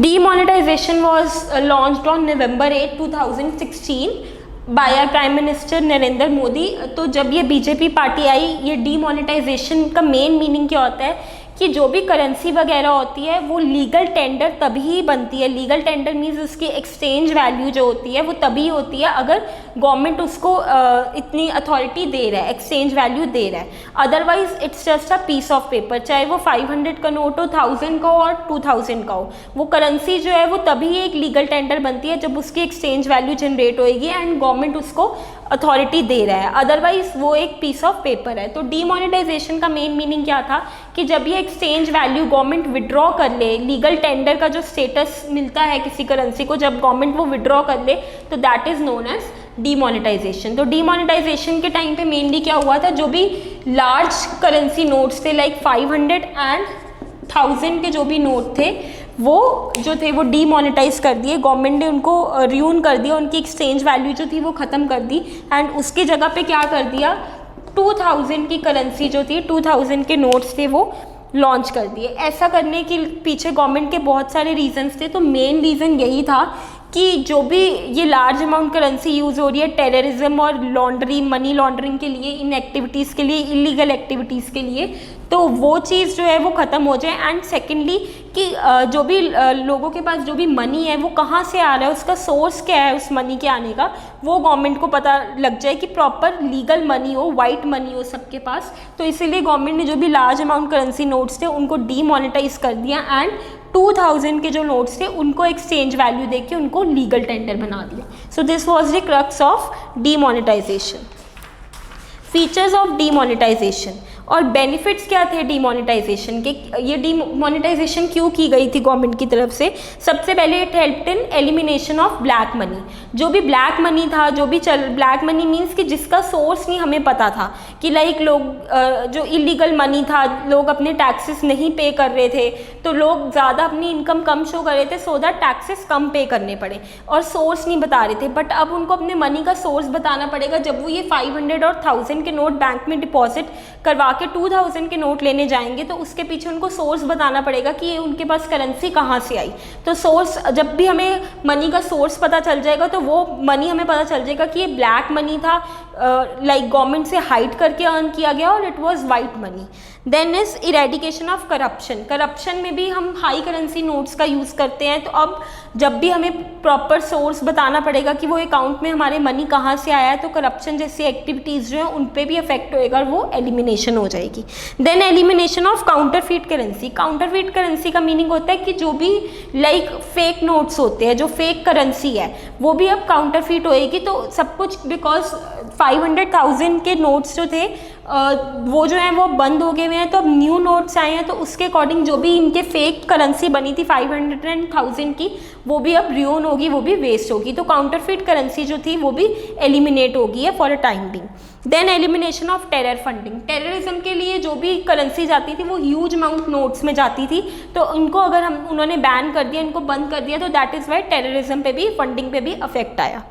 Demonetization was launched on November 8, 2016 by our prime minister Narendra Modi. तो जब ये बीजेपी पार्टी आई, ये डीमोनेटाइजेशन का मेन मीनिंग क्या होता है कि कि जो भी करेंसी वगैरह होती है वो लीगल टेंडर तभी बनती है। लीगल टेंडर मीन्स उसकी एक्सचेंज वैल्यू जो होती है वो तभी होती है अगर गवर्नमेंट उसको इतनी अथॉरिटी दे रहा है, एक्सचेंज वैल्यू दे रहा है। Otherwise it's just a piece of paper, चाहे वो 500 का नोट हो, 1000 का हो और 2000 का हो, वो करेंसी जो है वो तभी एक लीगल टेंडर बनती है जब उसकी एक्सचेंज वैल्यू जनरेट होएगी एंड गवर्नमेंट उसको अथॉरिटी दे रहा है, अदरवाइज वो एक पीस ऑफ पेपर है। तो डीमोनेटाइजेशन का मेन मीनिंग क्या था कि जब ये एक्सचेंज वैल्यू गवर्नमेंट विड्रॉ कर ले, लीगल टेंडर का जो स्टेटस मिलता है किसी करेंसी को, जब गवर्नमेंट वो विड्रॉ कर ले तो that is known as demonetization. तो डीमोनेटाइजेशन के टाइम पे मेनली क्या हुआ था, जो भी लार्ज करेंसी नोट्स थे लाइक 500 एंड 1000 के जो भी नोट थे वो जो थे वो डीमोनेटाइज कर दिए, गवर्नमेंट ने उनको रियून कर दिया, उनकी एक्सचेंज वैल्यू जो थी वो ख़त्म कर दी एंड उसकी जगह पे क्या कर दिया, 2000 की करेंसी जो थी, 2000 के नोट्स थे वो लॉन्च कर दिए। ऐसा करने के पीछे गवर्नमेंट के बहुत सारे रीजंस थे। तो मेन रीज़न यही था कि जो भी ये लार्ज अमाउंट करेंसी यूज़ हो रही है टेररिज्म और लॉन्ड्रिंग, मनी लॉन्ड्रिंग के लिए, इन एक्टिविटीज़ के लिए, इलीगल एक्टिविटीज़ के लिए, तो वो चीज़ जो है वो ख़त्म हो जाए। एंड सेकेंडली कि जो भी लोगों के पास जो भी मनी है वो कहाँ से आ रहा है, उसका सोर्स क्या है उस मनी के आने का, वो गवर्नमेंट को पता लग जाए कि प्रॉपर लीगल मनी हो, वाइट मनी हो सबके पास। तो इसीलिए गवर्नमेंट ने जो भी लार्ज अमाउंट करेंसी नोट्स थे उनको डीमोनेटाइज कर दिया एंड 2000 के जो नोट्स थे उनको एक्सचेंज वैल्यू देके उनको लीगल टेंडर बना दिया। So this was the crux of demonetization. Features of demonetization और बेनिफिट्स क्या थे डीमोनेटाइजेशन के, ये डीमोनेटाइजेशन क्यों की गई थी गवर्नमेंट की तरफ से। सबसे पहले it helped in elimination of black money. जो भी ब्लैक मनी था, जो भी ब्लैक मनी मीन्स कि जिसका सोर्स नहीं हमें पता था, कि लाइक लोग जो इलीगल मनी था, लोग अपने टैक्सेस नहीं पे कर रहे थे, तो लोग ज़्यादा अपनी इनकम कम शो कर रहे थे सो दैट टैक्सेस कम पे करने पड़े और सोर्स नहीं बता रहे थे। बट अब उनको अपने मनी का सोर्स बताना पड़ेगा। जब वो ये 500 और 1000 के नोट बैंक में डिपॉजिट करवा के 2000 के नोट लेने जाएंगे तो उसके पीछे उनको सोर्स बताना पड़ेगा कि ये उनके पास करेंसी कहाँ से आई। तो सोर्स, जब भी हमें मनी का सोर्स पता चल जाएगा तो वो मनी हमें पता चल जाएगा कि ये ब्लैक मनी था, लाइक गवर्नमेंट से हाइड करके अर्न किया गया और it was white money. Then is eradication of corruption. Corruption में भी हम हाई करेंसी नोट्स का यूज़ करते हैं, तो अब जब भी हमें प्रॉपर सोर्स बताना पड़ेगा कि वो अकाउंट में हमारे मनी कहाँ से आया है, तो करप्शन जैसी एक्टिविटीज़ जो हैं उन पे भी इफेक्ट होएगा और वो एलिमिनेशन हो जाएगी। Then elimination of counterfeit currency. Counterfeit currency का मीनिंग होता है कि जो भी लाइक फेक नोट्स होते हैं, जो फेक करेंसी है, वो भी अब काउंटरफीट होएगी। तो सब कुछ बिकॉज 500,000 के नोट्स जो थे वो जो हैं वो बंद हो गए हुए हैं, तो अब न्यू नोट्स आए हैं, तो उसके अकॉर्डिंग जो भी इनके फेक करेंसी बनी थी 500 एंड 1000 की, वो भी अब रियोन होगी, वो भी वेस्ट होगी। तो काउंटरफीट करेंसी जो थी वो भी एलिमिनेट होगी है for a time being. Then elimination of terror funding. Terrorism के लिए जो भी करेंसी जाती थी वो ह्यूज अमाउंट नोट्स में जाती थी, तो उनको अगर उन्होंने बैन कर दिया, इनको बंद कर दिया, तो दैट इज़ वाई टेररिज्म पे भी, फंडिंग पे भी अफेक्ट आया।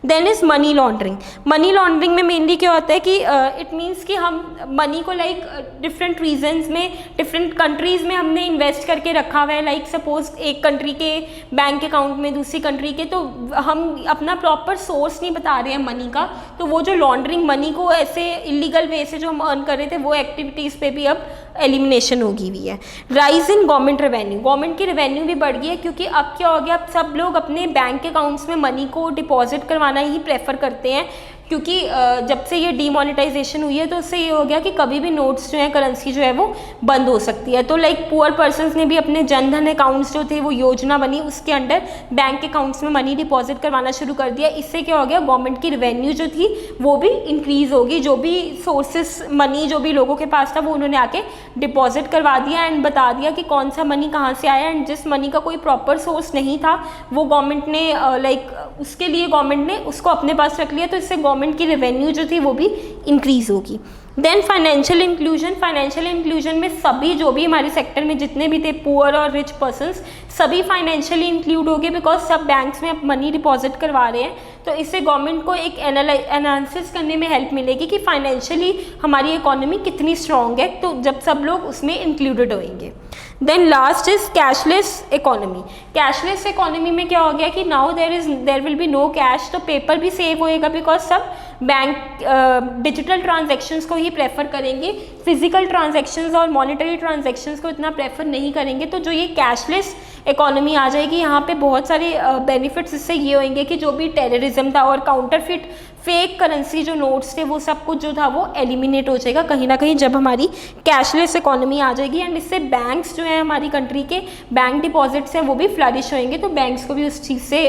Then is money laundering. Money laundering में मेनली क्या होता है कि इट मीन्स कि हम मनी को लाइक डिफरेंट रीजन्स में, डिफरेंट कंट्रीज़ में हमने इन्वेस्ट करके रखा हुआ है। लाइक सपोज एक कंट्री के बैंक अकाउंट में दूसरी कंट्री के, तो हम अपना प्रॉपर सोर्स नहीं बता रहे हैं मनी का, तो वो जो लॉन्ड्रिंग, मनी को ऐसे इलीगल वे से जो हम अर्न कर रहे थे, वो एक्टिविटीज़ पे भी अब एलिमिनेशन होगी हुई है। Rise in government revenue. Government की रेवेन्यू भी बढ़ गई है, क्योंकि अब क्या हो गया, अब सब लोग अपने बैंक अकाउंट्स में मनी को डिपॉजिट करवाना ही प्रेफर करते हैं, क्योंकि जब से ये डीमोनेटाइजेशन हुई है तो उससे ये हो गया कि कभी भी नोट्स जो है, करेंसी जो है वो बंद हो सकती है। तो लाइक पुअर पर्सनस ने भी अपने जनधन अकाउंट्स जो थे, वो योजना बनी, उसके अंडर बैंक अकाउंट्स में मनी डिपॉजिट करवाना शुरू कर दिया। इससे क्या हो गया, गवर्नमेंट की रेवेन्यू जो थी वो भी इंक्रीज़ होगी। जो भी सोर्सेस मनी जो भी लोगों के पास था वो उन्होंने आके डिपॉजिट करवा दिया एंड बता दिया कि कौन सा मनी कहाँ से आया, एंड जिस मनी का कोई प्रॉपर सोर्स नहीं था वो गवर्नमेंट ने लाइक उसके लिए गवर्नमेंट ने उसको अपने पास रख लिया। तो इससे गवर्नमेंट की रेवेन्यू जो थी वो भी इंक्रीज होगी। Then financial inclusion. Financial inclusion में सभी जो भी हमारे सेक्टर में जितने भी थे, पुअर और रिच पर्सन्स, सभी फाइनेंशियली इंक्लूड हो गए, बिकॉज सब बैंक्स में अब मनी डिपॉजिट करवा रहे हैं। तो इससे गवर्नमेंट को एक एनालिसिस करने में हेल्प मिलेगी कि फाइनेंशियली हमारी इकोनॉमी कितनी स्ट्रॉन्ग है, तो जब सब लोग उसमें इंक्लूडेड होंगे। Then last is cashless economy. Cashless economy में क्या हो गया कि now there will be no cash, तो पेपर भी सेव होएगा, बिकॉज सब बैंक डिजिटल ट्रांजैक्शंस को ही प्रेफर करेंगे, फिजिकल ट्रांजैक्शंस और मॉनेटरी ट्रांजैक्शंस को इतना प्रेफर नहीं करेंगे। तो जो ये कैशलेस इकोनॉमी आ जाएगी, यहाँ पे बहुत सारे बेनिफिट्स इससे ये होंगे कि जो भी टेररिज्म था और काउंटरफिट फेक करेंसी जो नोट्स थे वो सब कुछ जो था वो एलिमिनेट हो जाएगा कहीं ना कहीं जब हमारी कैशलेस इकोनॉमी आ जाएगी। एंड इससे बैंक्स जो है हमारी कंट्री के बैंक डिपॉजिट्स हैं वो भी फ्लरिश होंगे, तो बैंक्स को भी उस चीज़ से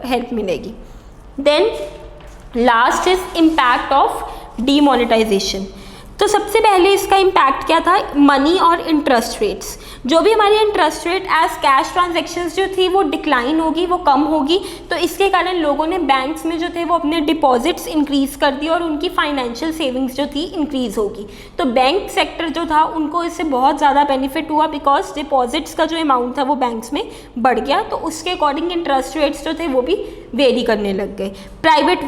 हेल्प मिलेगी। Then last is impact of demonetisation. तो सबसे पहले इसका इम्पैक्ट क्या था, मनी और इंटरेस्ट रेट्स। जो भी हमारी interest rate as cash transactions जो थी वो डिक्लाइन होगी, वो कम होगी, तो इसके कारण लोगों ने बैंक्स में जो थे वो अपने डिपॉजिट्स इंक्रीज़ कर दिए और उनकी फाइनेंशियल सेविंग्स जो थी इंक्रीज़ होगी। तो बैंक सेक्टर जो था उनको इससे बहुत ज़्यादा बेनिफिट हुआ, बिकॉज डिपॉजिट्स का जो अमाउंट था वो बैंक्स में बढ़ गया, तो उसके अकॉर्डिंग इंटरेस्ट रेट्स जो थे वो भी वेरी करने लग गए। प्राइवेट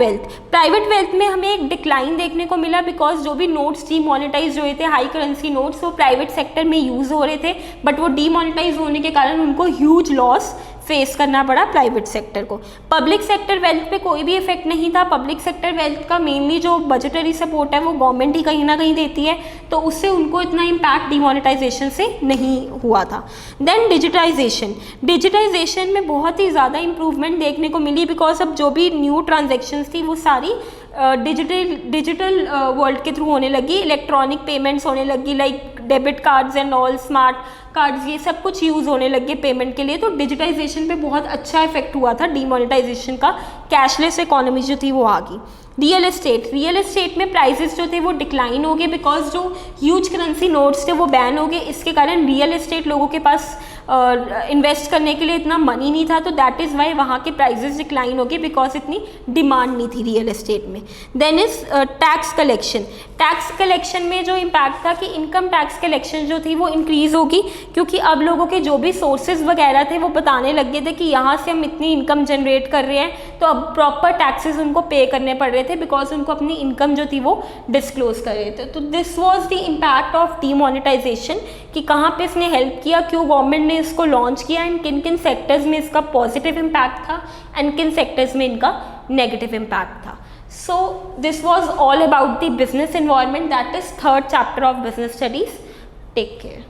वेल्थ में हमें एक डिक्लाइन देखने को मिला, बिकॉज जो भी नोट्स डीमोनेटाइज हुए थे, हाई करेंसी नोट्स, वो प्राइवेट सेक्टर में यूज़ हो रहे थे, बट वो डीमोनेटाइज होने के कारण उनको ह्यूज लॉस फेस करना पड़ा प्राइवेट सेक्टर को। पब्लिक सेक्टर वेल्थ पे कोई भी इफेक्ट नहीं था। पब्लिक सेक्टर वेल्थ का मेनली जो बजटरी सपोर्ट है वो गवर्नमेंट ही कहीं ना कहीं देती है, तो उससे उनको इतना इम्पैक्ट डीमोनेटाइजेशन से नहीं हुआ था। देन डिजिटाइजेशन में बहुत ही ज़्यादा इंप्रूवमेंट देखने को मिली, बिकॉज अब जो भी न्यू ट्रांजेक्शन्स थी वो सारी डिजिटल वर्ल्ड के थ्रू होने लगी, इलेक्ट्रॉनिक पेमेंट्स होने लगी, like debit cards and all, smart cards, ये सब कुछ यूज़ होने लगे पेमेंट के लिए। तो डिजिटाइजेशन पे बहुत अच्छा इफेक्ट हुआ था डीमोनेटाइजेशन का, कैशलेस इकोनॉमी जो थी वो आ गई। रियल एस्टेट में प्राइसेस जो थे वो डिक्लाइन हो गए, बिकॉज जो ह्यूज करेंसी नोट्स थे वो बैन हो गए, इसके कारण रियल एस्टेट लोगों के पास इन्वेस्ट करने के लिए इतना मनी नहीं था, तो दैट इज़ वाई वहाँ के प्राइसेस डिक्लाइन हो गए, बिकॉज इतनी डिमांड नहीं थी रियल एस्टेट में। देन इज टैक्स कलेक्शन में जो इम्पैक्ट था कि इनकम टैक्स कलेक्शन जो थी वो इंक्रीज़ होगी, क्योंकि अब लोगों के जो भी सोर्सेज वगैरह थे वो बताने लग गए थे कि यहाँ से हम इतनी इनकम जनरेट कर रहे हैं, तो अब प्रॉपर टैक्सेस उनको पे करने पड़ रहे थे, बिकॉज उनको अपनी इनकम जो थी वो डिस्क्लोज कर रहे थे। तो this was the impact of demonetisation, कि कहाँ पे इसने हेल्प किया, क्यों गवर्नमेंट ने इसको लॉन्च किया, एंड किन किन सेक्टर्स में इसका पॉजिटिव इम्पैक्ट था एंड किन सेक्टर्स में इनका नेगेटिव इम्पैक्ट था। So this was all about the business environment, that is third chapter of business studies. Take care.